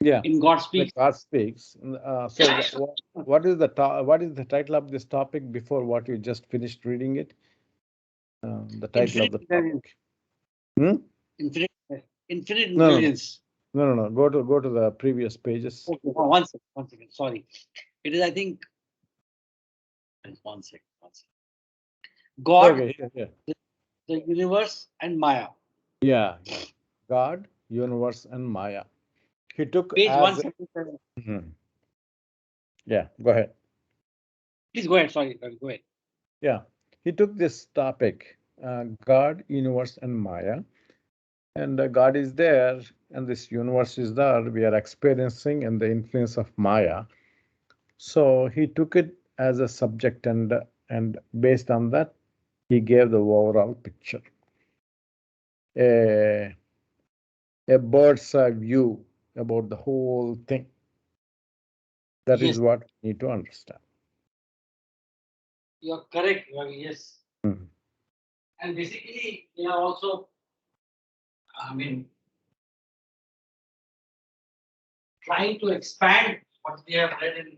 Yeah, in God like Speaks. God speaks. So, what is the what is the title of this topic before what you just finished reading it? The title of Infinite the intelligence. topic. Hmm? Infinite, infinite No, no, no, intelligence. no. Go to the previous pages. Okay, one second. Sorry. It is, I think, one second. God, Okay, yeah. the universe, and Maya. Yeah, yeah. God, universe, and Maya. He took Page as 177. Mhm. Yeah, go ahead. Please go ahead. Sorry, Ravi, go ahead. Yeah, he took this topic, God, universe, and Maya, and God is there, and this universe is there. We are experiencing and the influence of Maya. So he took it as a subject, and based on that, he gave the overall picture, a a bird's eye view about the whole thing. That is Yes, what we need to understand. you're correct, Ravi. Yes. Mhm. And basically, they are also, I mean, trying to expand what we have read in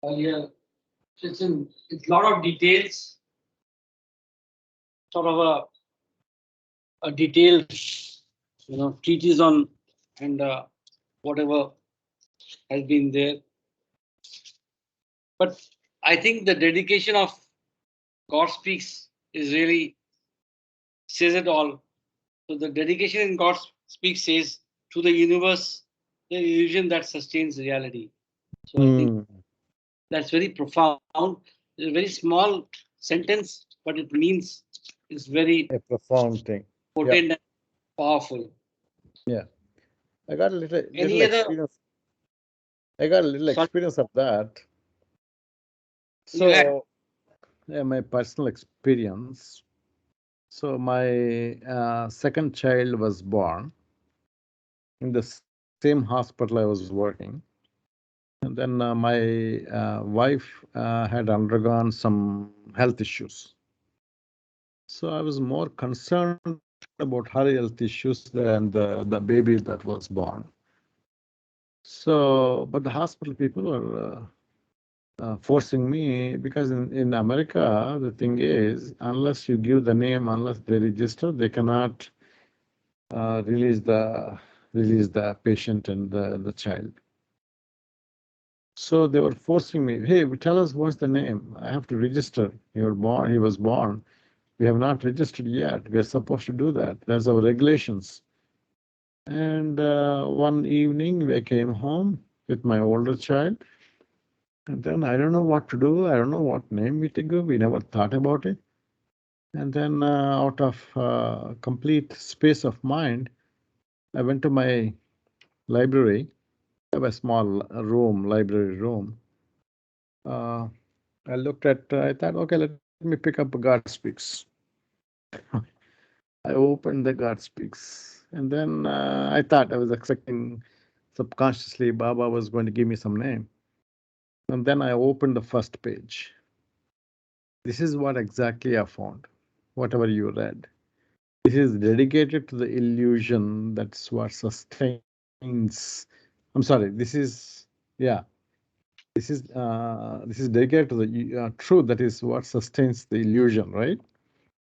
earlier. So it's a lot of details, sort of a detailed, treatise on and whatever has been there. But I think the dedication of God Speaks is really says it all. So the dedication in God Speaks says to the universe, the illusion that sustains reality. So I think Mm, that's very profound. It's a very small sentence, but it means it's very a profound thing. Yeah, potent and powerful. yeah. I got a little Any other? experience. I got a little Sorry, experience of that. you had. So, yeah, my personal experience. So, my second child was born in the same hospital I was working. And then my wife had undergone some health issues. So I was more concerned about her health issues than the baby that was born. So, but the hospital people were forcing me because in America, the thing is, unless you give the name, unless they register, they cannot release the patient and the child. So they were forcing me, hey, tell us what's the name. I have to register. He was born. We have not registered yet. We are supposed to do that. That's our regulations. And one evening, I came home with my older child. And then I don't know what to do. I don't know what name we to go. We never thought about it. And then, out of complete space of mind, I went to my library. I have a small room, library room. Uh, I looked at, I thought, okay, let me pick up God Speaks. I opened the God Speaks. And then I thought I was expecting subconsciously Baba was going to give me some name. And then I opened the first page. This is what exactly I found, whatever you read. This is dedicated to the illusion that's what sustains. I'm sorry, this is dedicated to the truth that is what sustains the illusion, right?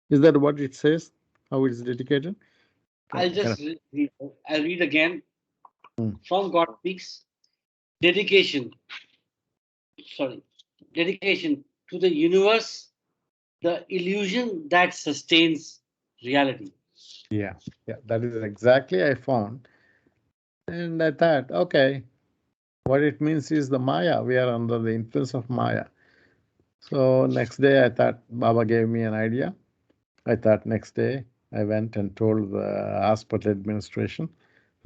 Is that what it says? How it is dedicated? I'll Can just read. I'll read again Hmm. from God Speaks. Dedication. Sorry, dedication to the universe, the illusion that sustains reality. Yeah, yeah, that is exactly I found. And I thought, okay, what it means is the Maya. We are under the influence of Maya. So next day, I thought Baba gave me an idea. I thought next day I went and told the hospital administration,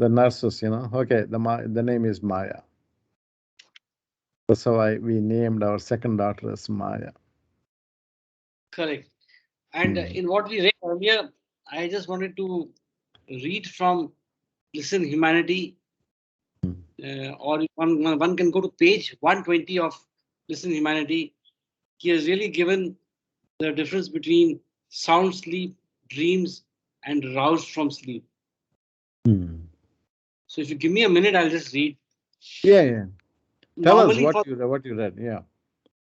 the nurses, Okay, the name is Maya. That's how we named our second daughter as Maya. Correct. And in what we read earlier, I just wanted to read from Listen Humanity, or one can go to page 120 of Listen Humanity. He has really given the difference between sound sleep, dreams, and roused from sleep. So if you give me a minute, I'll just read. Yeah. Tell us Normally what you read. Yeah.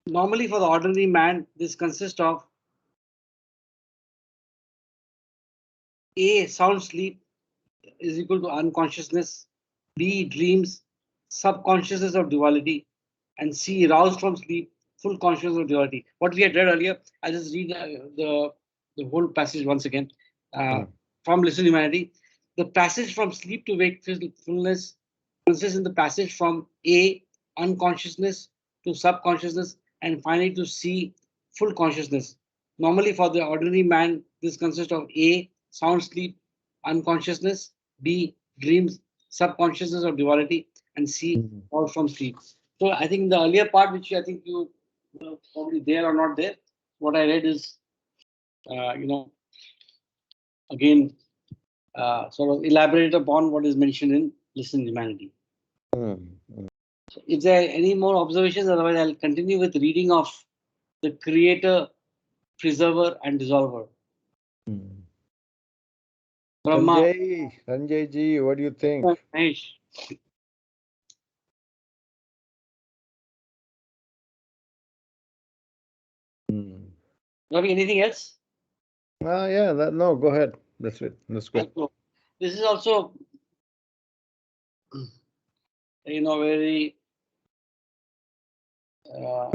Normally, for the ordinary man, this consists of A. Sound sleep is equal to unconsciousness. B. Dreams, subconsciousness of duality. And C. Roused from sleep, full consciousness of duality. What we had read earlier, I'll just read the whole passage once again from Listen Humanity. The passage from sleep to wakefulness consists in the passage from A. Unconsciousness to subconsciousness, and finally to C. Full consciousness. Normally, for the ordinary man, this consists of A. Sound sleep, unconsciousness, B. Dreams, subconsciousness of duality, and C. All from sleep. So I think the earlier part, which I think you were probably there or not there, what I read is, again, sort of elaborate upon what is mentioned in Listen Humanity. So is there any more observations? Otherwise, I'll continue with reading of the Creator, Preserver, and Dissolver. Brahma. Sanjay ji, what do you think? Mahesh. Ravi, anything else? Yeah, no, go ahead. That's it. That's good. This is also, very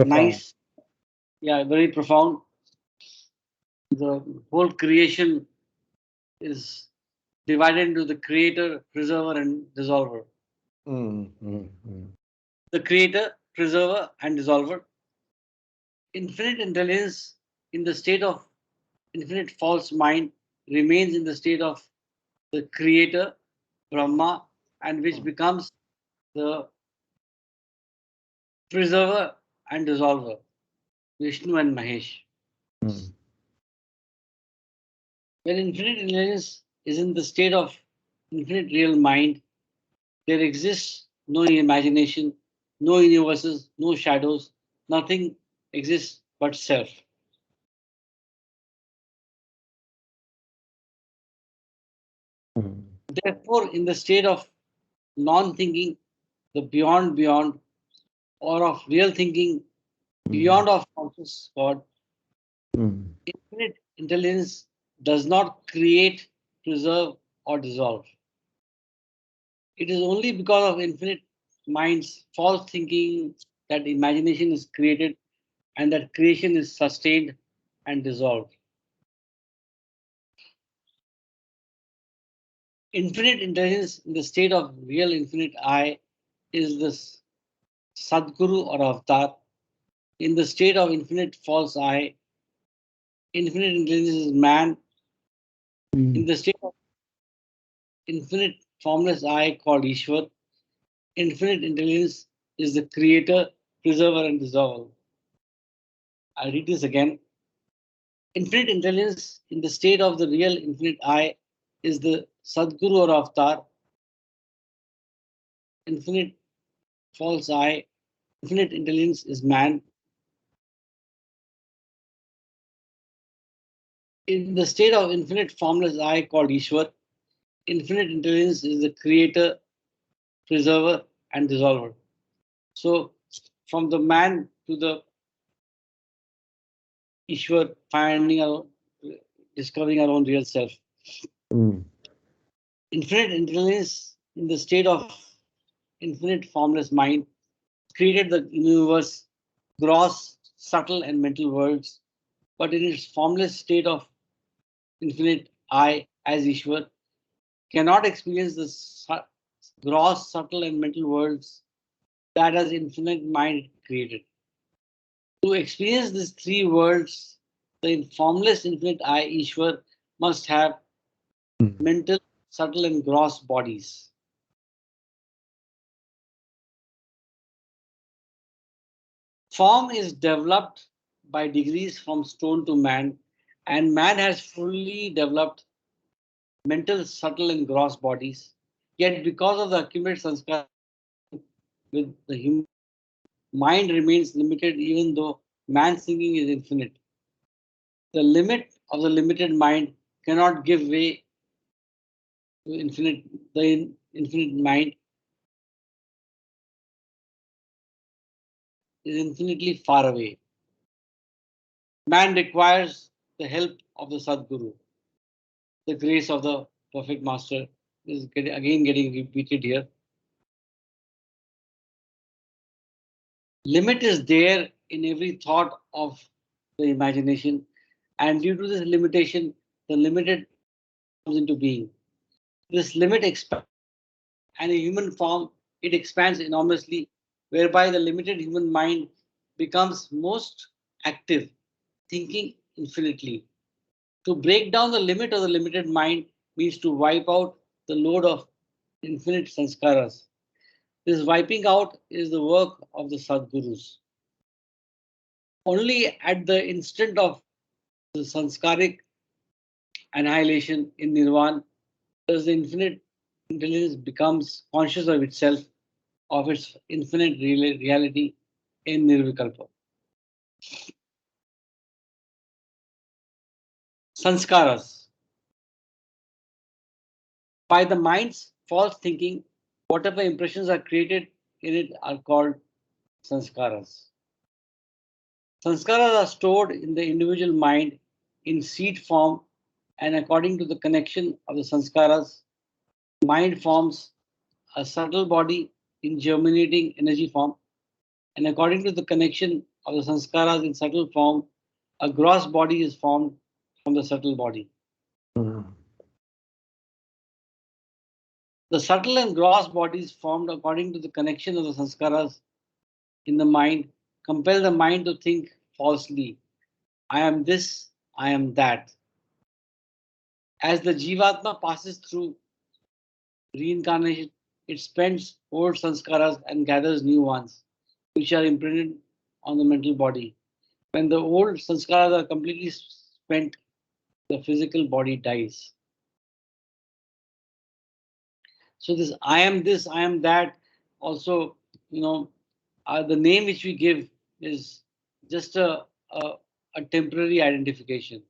nice. Yeah, very profound. The whole creation is divided into the Creator, Preserver, and Dissolver. The Creator, Preserver, and Dissolver. Infinite intelligence in the state of infinite false mind remains in the state of the Creator, Brahma, and which becomes the Preserver and Dissolver, Vishnu and Mahesh. When infinite intelligence is in the state of infinite real mind, there exists no imagination, no universes, no shadows, nothing exists but self. Therefore, in the state of non-thinking, the beyond, or of real thinking, beyond of conscious God, infinite intelligence does not create, preserve, or dissolve. It is only because of infinite mind's false thinking that imagination is created and that creation is sustained and dissolved. Infinite intelligence in the state of real infinite I is the Sadguru or Avatar. In the state of infinite false I, infinite intelligence is man. In the state of infinite formless I called Ishwar, infinite intelligence is the creator, preserver, and dissolver. I'll read this again. Infinite intelligence in the state of the real infinite I is the Sadguru or Avatar. Infinite false I, infinite intelligence is man. In the state of infinite formless I called Ishwar, infinite intelligence is the creator, preserver, and dissolver. So from the man to the Ishwar, discovering our own real self. Infinite intelligence in the state of infinite formless mind created the universe, gross, subtle, and mental worlds, but in its formless state of infinite I as Ishwar cannot experience the gross, subtle, and mental worlds that as infinite mind created. To experience these three worlds, the formless infinite I Ishwar must have mental, subtle, and gross bodies. Form is developed by degrees from stone to man, and man has fully developed mental, subtle, and gross bodies. Yet, because of the accumulated sanskar with the human mind remains limited, even though man's thinking is infinite. The limit of the limited mind cannot give way to infinite. The infinite mind is infinitely far away. Man requires the help of the Sadguru. The grace of the perfect master is again getting repeated here. Limit is there in every thought of the imagination, and due to this limitation, the limited comes into being. This limit expands, and in human form, it expands enormously, whereby the limited human mind becomes most active, thinking infinitely. To break down the limit of the limited mind means to wipe out the load of infinite sanskaras. This wiping out is the work of the Sadgurus. Only at the instant of the sanskaric annihilation in Nirvana does the infinite intelligence becomes conscious of itself, of its infinite reality in Nirvikalpa. Sanskaras. By the mind's false thinking, whatever impressions are created in it are called sanskaras. Sanskaras are stored in the individual mind in seed form, and according to the connection of the sanskaras, mind forms a subtle body in germinating energy form, and according to the connection of the sanskaras in subtle form, a gross body is formed from the subtle body. Mhm. The subtle and gross bodies formed according to the connection of the sanskaras in the mind compel the mind to think falsely. I am this, I am that. As the Jivatma passes through reincarnation, it spends old sanskaras and gathers new ones, which are imprinted on the mental body. When the old sanskaras are completely spent, the physical body dies. So this, I am that, also, the name which we give is just a temporary identification.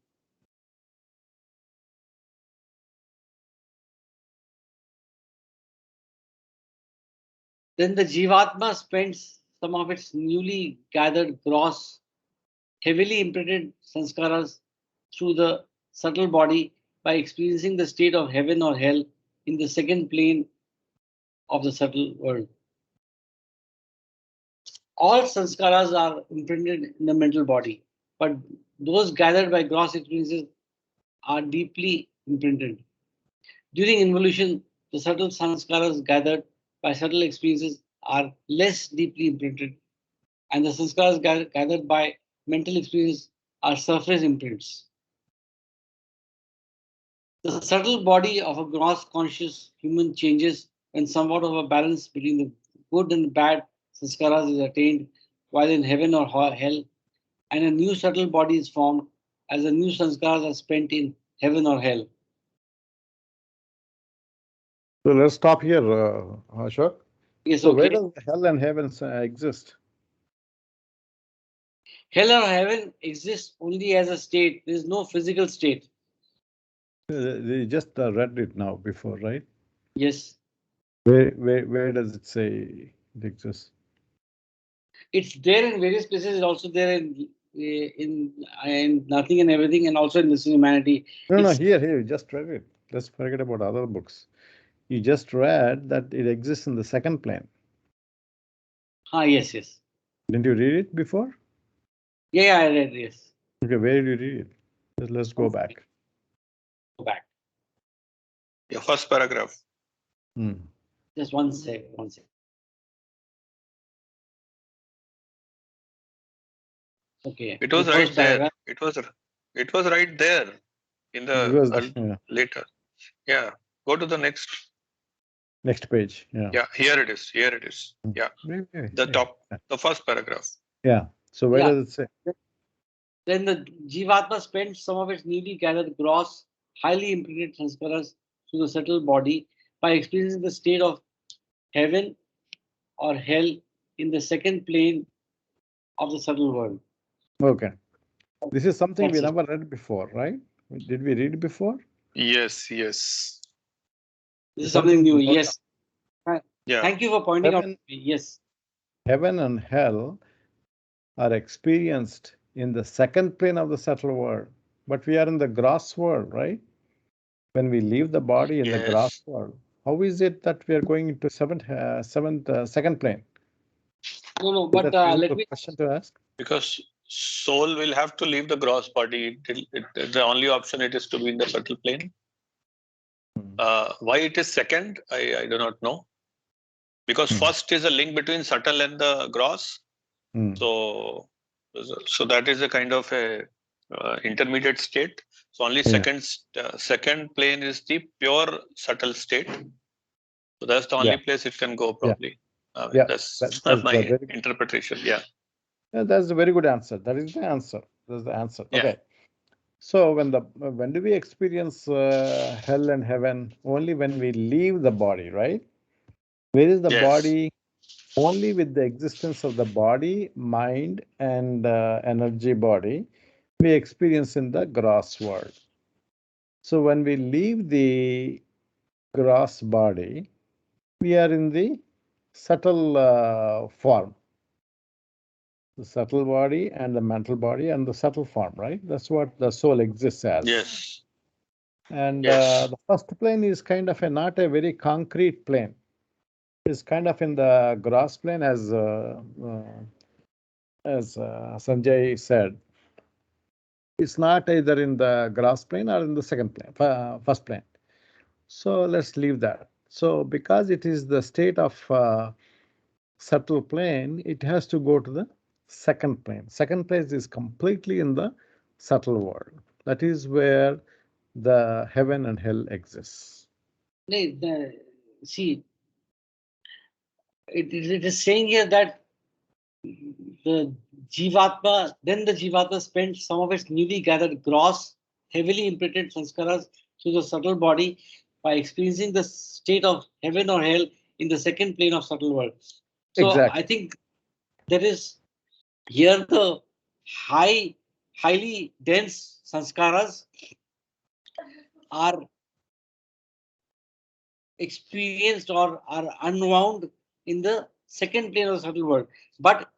Then the Jivatma spends some of its newly gathered gross, heavily imprinted sanskaras through the subtle body by experiencing the state of heaven or hell in the second plane of the subtle world. All sanskaras are imprinted in the mental body, but those gathered by gross experiences are deeply imprinted. During involution, the subtle sanskaras gathered by subtle experiences are less deeply imprinted, and the sanskaras gathered by mental experience are surface imprints. The subtle body of a gross conscious human changes when somewhat of a balance between the good and bad sanskaras is attained while in heaven or hell, and a new subtle body is formed as the new sanskaras are spent in heaven or hell. So let's stop here, Ashok. Yes, So where okay. does hell and heaven exist? Hell or heaven exists only as a state. There is no physical state. They just read it now before, right? Yes. Where does it say it exists? It's there in various places. It's also there in Nothing and Everything, and also in This is Humanity. No, It's, here, you just read it. Let's forget about other books. You just read that it exists in the second plane. yes, yes. Didn't you read it before? Yeah, I read, yes. Okay, where did you read it? Let's go back. Go back. Yeah, first paragraph. Just one sec. Okay. It was The right first there. paragraph. It was right there in It was, the later. Yeah. Go to the next. next page. Yeah. Yeah, here it is. Here it is. Yeah. The top, the first paragraph. Yeah. So where Yeah. does it say? Then the Jivatma spends some of its newly gathered gross, highly impregnated sanskaras to the subtle body by experiencing the state of heaven or hell in the second plane of the subtle world. Okay. This is something we That's it. never read before, right? Did we read before? Yes, yes. This is something new. to note Yes. Yeah. Thank you for pointing out. Heaven, Yes. heaven and hell are experienced in the second plane of the subtle world, but we are in the gross world, right? When we leave the body in the gross Yes. world, how is it that we are going into second plane? No, Is but that a let reasonable me. question to ask? Because soul will have to leave the gross body. The only option it is to be in the subtle plane. Why it is second, I do not know. Because first is a link between subtle and the gross. Hmm. So that is a kind of a intermediate state. So only Yeah. second plane is the pure subtle state. So that's the only Yeah. place it can go probably. Yeah. That's That's my a very interpretation. Yeah. Yeah, that's a very good answer. That is the answer. That's the answer. Yeah. Okay. So when do we experience hell and heaven? Only when we leave the body, right? Where is the Yes. body? Only with the existence of the body, mind, and energy body, we experience in the gross world. So when we leave the gross body, we are in the subtle form. The subtle body and the mental body and the subtle form, right? That's what the soul exists as. Yes. And Yes. the first plane is kind of not a very concrete plane. It's kind of in the gross plane, as Sanjay said. It's not either in the gross plane or in the second plane, first plane. So let's leave that. So because it is the state of subtle plane, it has to go to the second plane. Second place is completely in the subtle world. That is where the heaven and hell exists. See, it is saying here that the Jivatma spends some of its newly gathered gross, heavily imprinted sanskaras through the subtle body by experiencing the state of heaven or hell in the second plane of subtle world. So I Exactly. think there is here the highly dense sanskaras are experienced or are unwound in the second plane of the subtle world. But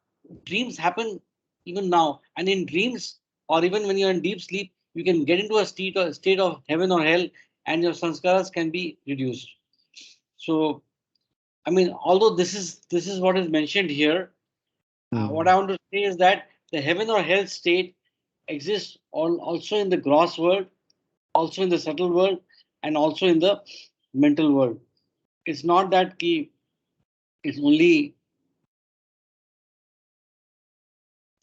dreams happen even now, and in dreams, or even when you're in deep sleep, you can get into a state of heaven or hell, and your sanskaras can be reduced. So, I mean, although this is what is mentioned here, what I want to say is that the heaven or hell state exists also in the gross world, also in the subtle world, and also in the mental world. It's not that it's only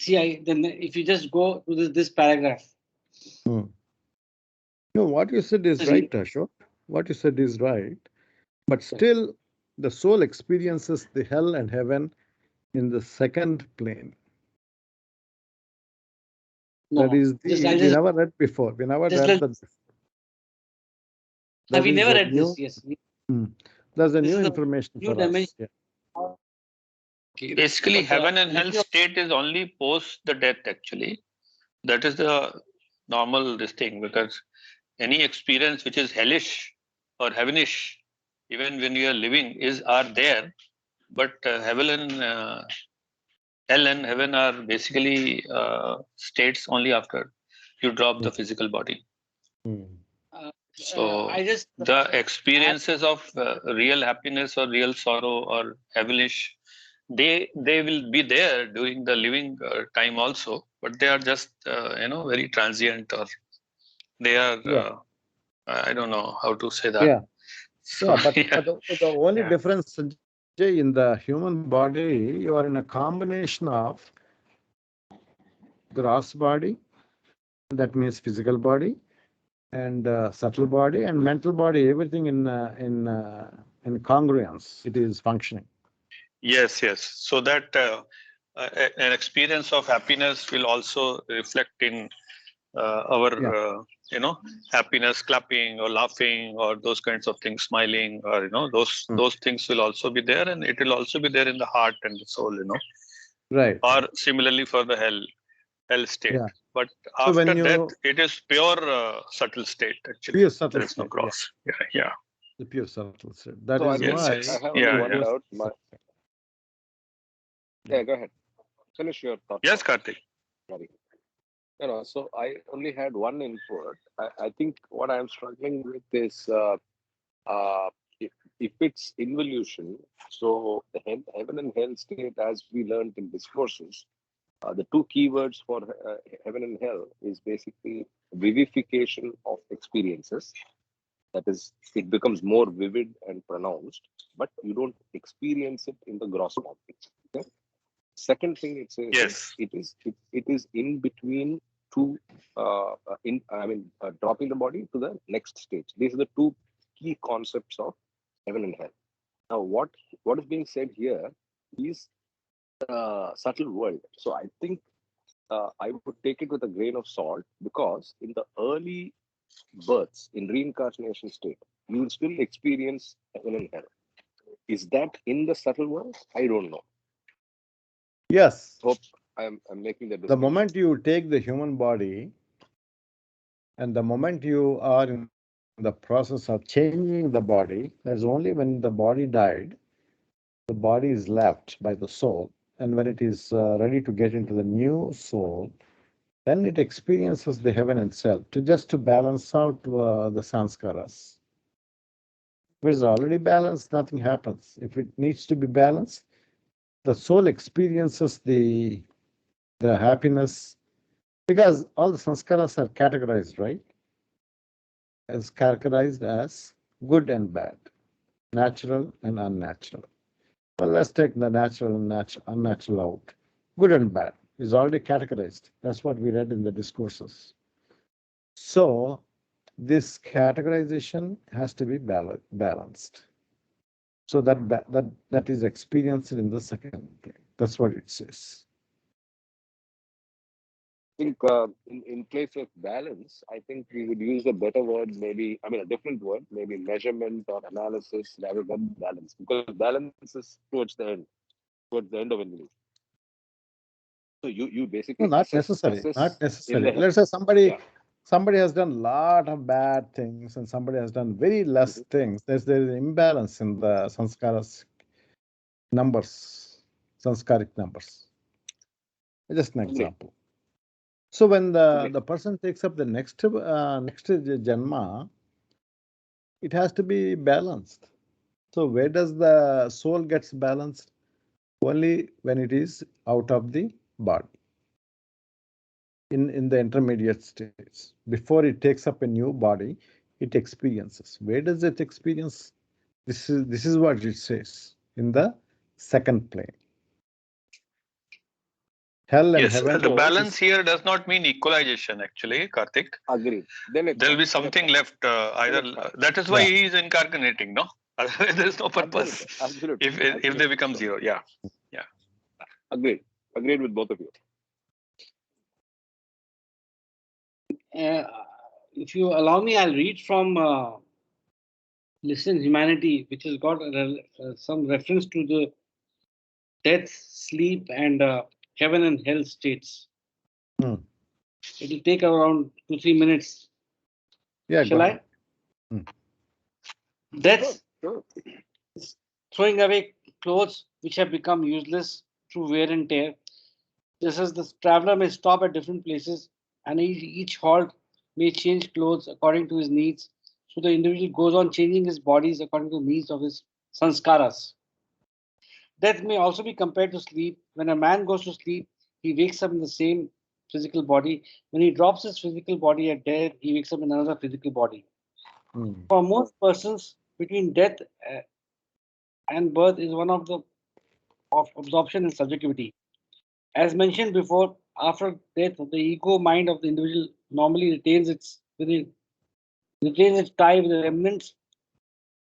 then if you just go to this paragraph. No, what you said is right, Ashok. What you said is right. But still, the soul experiences the hell and heaven in the second plane. No, That is we never read before. We never read that before. We never read new, this. Yes. There's a This new is a information new for us. dimension. Yeah. Okay. Basically, But, heaven and hell state is only post the death, actually. That is the normal this thing, because any experience which is hellish or heavenish, even when you are living, are there. But hell and heaven are basically states only after you drop the physical body. So I just the experiences of real happiness or real sorrow or heavenish, they will be there during the living time also, but they are just very transient, or they are I don't know how to say that. Yeah. So, but the only difference, Sanjay, in the human body, you are in a combination of gross body, that means physical body, and subtle body and mental body. Everything in congruence. It is functioning. Yes. So that an experience of happiness will also reflect in our happiness, clapping or laughing or those kinds of things, smiling, or those things will also be there, and it will also be there in the heart and the soul, Right. or similarly for the hell state. Yeah. But So when after you- death, it is pure subtle state actually. Pure subtle There is no state, cross. Yeah. The pure subtle state. That So is I why. Yes. have Yeah, only one yeah. doubt. Yeah, go ahead. Finish your thought. Yes, Karthik. Sorry. No, so I only had one input. I think what I'm struggling with is if it's involution, so the heaven and hell state, as we learned in discourses, the two keywords for heaven and hell is basically vivification of experiences. That is, it becomes more vivid and pronounced, but you don't experience it in the gross form. Okay? Second thing it says Yes. is it is in between two dropping the body to the next stage. These are the two key concepts of heaven and hell. Now what is being said here is subtle world. So I think I would take it with a grain of salt, because in the early births in reincarnation state, you will still experience heaven and hell. Is that in the subtle world? I don't know. Yes. Hope I'm making the The distinction. moment you take the human body and the moment you are in the process of changing the body, that's only when the body died, the body is left by the soul. And when it is ready to get into the new soul, then it experiences the heaven itself to balance out the sanskaras. If it's already balanced, nothing happens. If it needs to be balanced, the soul experiences the happiness, because all the sanskaras are categorized, right? As categorized as good and bad, natural and unnatural. Well, let's take the natural and unnatural out. Good and bad is already categorized. That's what we read in the discourses. So this categorization has to be balanced. So that is experienced in the second plane. That's what it says. I think in place of balance, I think we would use a better word, maybe, a different word, maybe measurement or analysis rather than balance, because balance is towards the end of evolution. So you basically No, not assess necessary. Not in necessary. the Let's say yeah. somebody has done a lot of bad things and somebody has done very less things. There is an imbalance in the sanskaras numbers, sanskaric numbers. Just an example. So when the person takes up the next janma, it has to be balanced. So where does the soul gets balanced? Only when it is out of the body. In the intermediate states, before it takes up a new body, it experiences. Where does it experience? This is what it says in the second plane. Hell and Yes, heaven. the balance here does not mean equalization actually, Karthik. Agreed. Then There will be something left. Either that is why he is incarnating, no? Otherwise, there is no purpose. Absolutely. If they become zero, yeah. Agreed with both of you. If you allow me, I'll read from Listen Humanity, which has got some reference to the death, sleep, and heaven and hell states. Hmm. It will take around 2-3 minutes. Yeah, Shall I? Death is throwing away clothes which have become useless through wear and tear. Just as the traveler may stop at different places and each halt may change clothes according to his needs. So the individual goes on changing his bodies according to the needs of his sanskaras. Death may also be compared to sleep. When a man goes to sleep, he wakes up in the same physical body. When he drops his physical body at death, he wakes up in another physical body. For most persons, between death and birth is one of absorption and subjectivity. As mentioned before, after death, the ego mind of the individual normally retains its tie with the remnants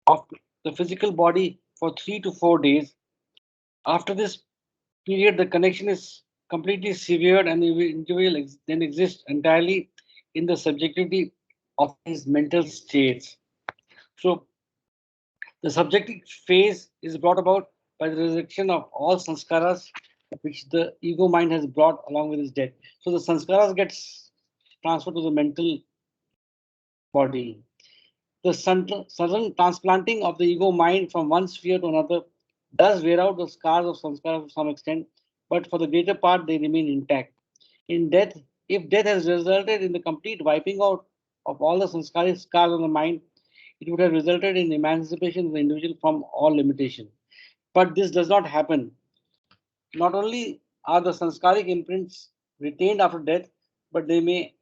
of the physical body for 3 to 4 days. After this period, the connection is completely severed and the individual then exists entirely in the subjectivity of his mental states. So the subjective phase is brought about by the resurrection of all sanskaras which the ego mind has brought along with its death. So the sanskaras gets transferred to the mental body. The sudden transplanting of the ego mind from one sphere to another does wear out the scars of sanskara to some extent, but for the greater part they remain intact. In death, if death has resulted in the complete wiping out of all the sanskaric scars on the mind, it would have resulted in emancipation of the individual from all limitation. But this does not happen. Not only are the sanskaric imprints retained after death, but they may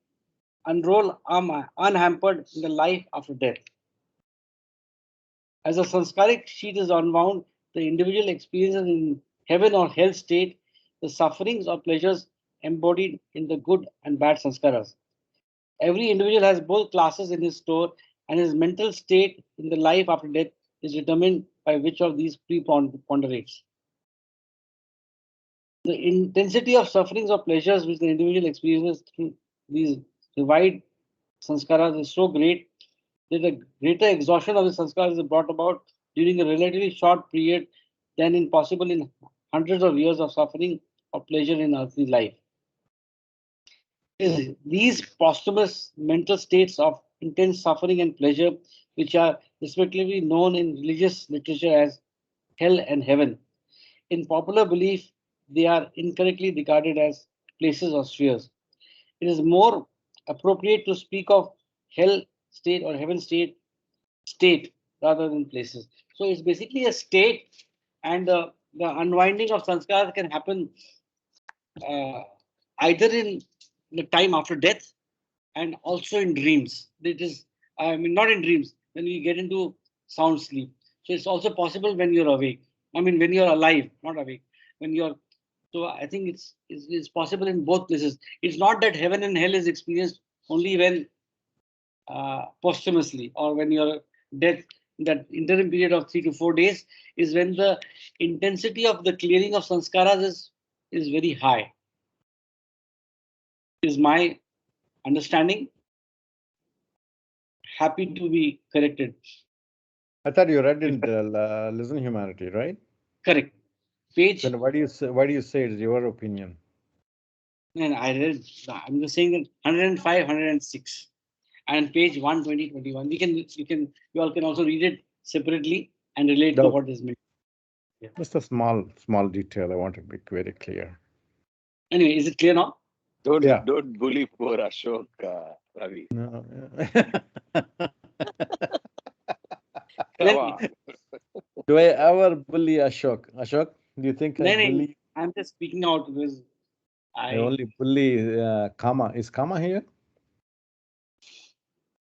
unroll unhampered in the life after death. As the sanskaric sheet is unwound, the individual experiences in heaven or hell state the sufferings or pleasures embodied in the good and bad sanskaras. Every individual has both classes in his store, and his mental state in the life after death is determined by which of these preponderates. The intensity of sufferings or pleasures which the individual experiences through these divide sanskaras is so great that a greater exhaustion of the sanskaras is brought about during a relatively short period than in possible in hundreds of years of suffering or pleasure in earthly life. These posthumous mental states of intense suffering and pleasure, which are respectively known in religious literature as hell and heaven. In popular belief, they are incorrectly regarded as places or spheres. It is more appropriate to speak of hell state or heaven state rather than places. So it's basically a state, and the unwinding of sanskars can happen uh, either in the time after death and also in dreams. It is, I mean, not in dreams, when we get into sound sleep. So it's also possible when you're awake. I mean, when you're alive, not awake. When you're, so I think it's possible in both places. It's not that heaven and hell is experienced only when posthumously or when you're dead. That interim period of 3 to 4 days is when the intensity of the clearing of sanskaras is very high. Is my understanding. Happy to be corrected. I thought you read in Listen Humanity, right? Correct. Page. Then why do you say it's your opinion? And I read. I'm just saying that 105, 106, and page 120, 21. You all can also read it separately and relate to what is meant. Yeah. Just a small detail. I want to make very clear. Anyway, is it clear now? Don't bully poor Ashok, Ravi. No. Come on. Do I ever bully Ashok? Ashok, do you think I bully? I'm just speaking out because I only bully Kama. Is Kama here?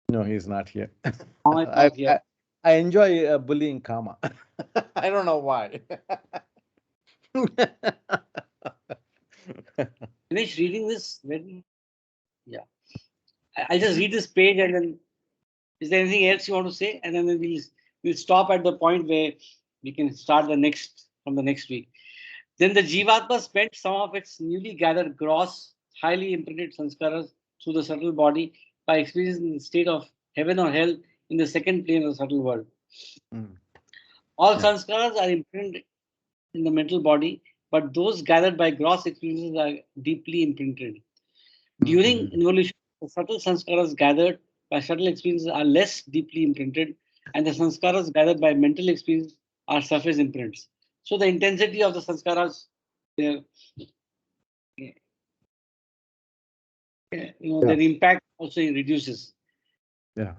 No, he's not here. I enjoy bullying Kama. I don't know why. Finish reading this. Yeah. I'll just read this page and then is there anything else you want to say? And then we'll stop at the point where we can start from the next week. Then the Jivatma spent some of its newly gathered gross, highly imprinted sanskaras through the subtle body by experiencing the state of heaven or hell in the second plane of the subtle world. All sanskaras are imprinted in the mental body, but those gathered by gross experiences are deeply imprinted. During involution, the subtle sanskaras gathered by subtle experiences are less deeply imprinted, and the sanskaras gathered by mental experience are surface imprints. So the intensity of the sanskaras, their impact also reduces.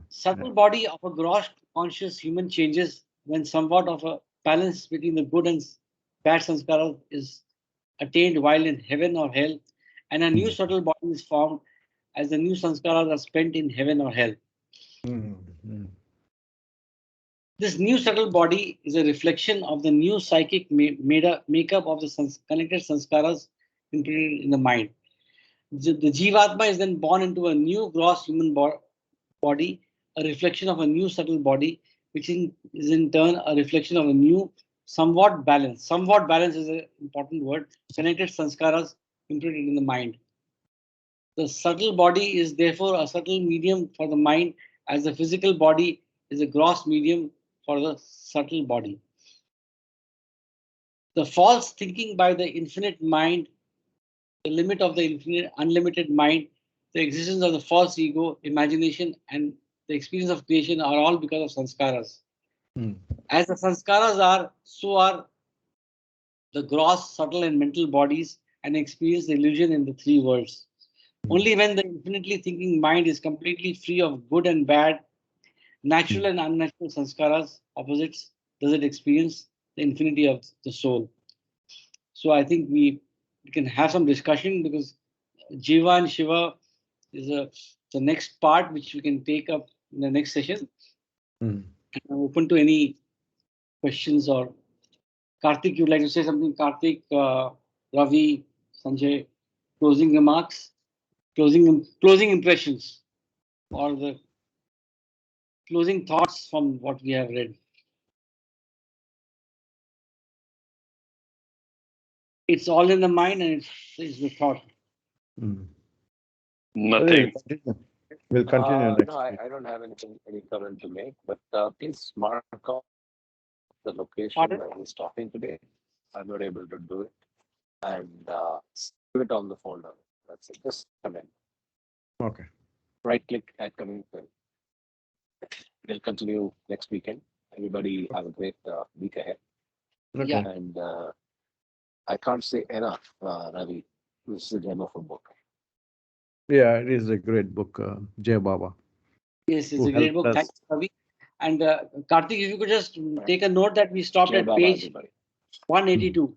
Subtle body of a gross conscious human changes when somewhat of a balance between the good and bad sanskaras is attained while in heaven or hell, and a new subtle body is formed as the new sanskaras are spent in heaven or hell. This new subtle body is a reflection of the new psychic makeup of the connected sanskaras imprinted in the mind. The Jivatma is then born into a new gross human body, a reflection of a new subtle body, which is in turn a reflection of a new somewhat balance. Somewhat balance is an important word. Connected sanskaras imprinted in the mind. The subtle body is therefore a subtle medium for the mind, as the physical body is a gross medium for the subtle body. The false thinking by the infinite mind, the limit of the infinite, unlimited mind, the existence of the false ego, imagination, and the experience of creation are all because of sanskaras. As the sanskaras are, so are the gross, subtle, and mental bodies, and experience the illusion in the three worlds. Only when the infinitely thinking mind is completely free of good and bad, natural and unnatural sanskaras, opposites, does it experience the infinity of the soul. So I think we can have some discussion, because Jiva and Shiva is the next part which we can take up in the next session. And I'm open to any questions. Or Karthik, you'd like to say something? Karthik, Ravi, Sanjay, closing remarks, closing impressions, or the closing thoughts from what we have read. It's all in the mind, and it's the thought. Nothing. We'll continue next No, week. I don't have any comment to make, but please mark off the location Pardon? where he's talking today. I'm not able to do it. And save it on the folder. That's it. Just come in. Okay. Right click at coming film. We'll continue next weekend. Everybody have a great week ahead. Okay. Yeah. And I can't say enough, Ravi. This is a gem of a book. Yeah, it is a great book, Jay Baba. Yes, it's Who a great helped book. us. Thanks, Ravi. And Karthik, if you could just take a note that we stopped Jai at Baba, page everybody. 182.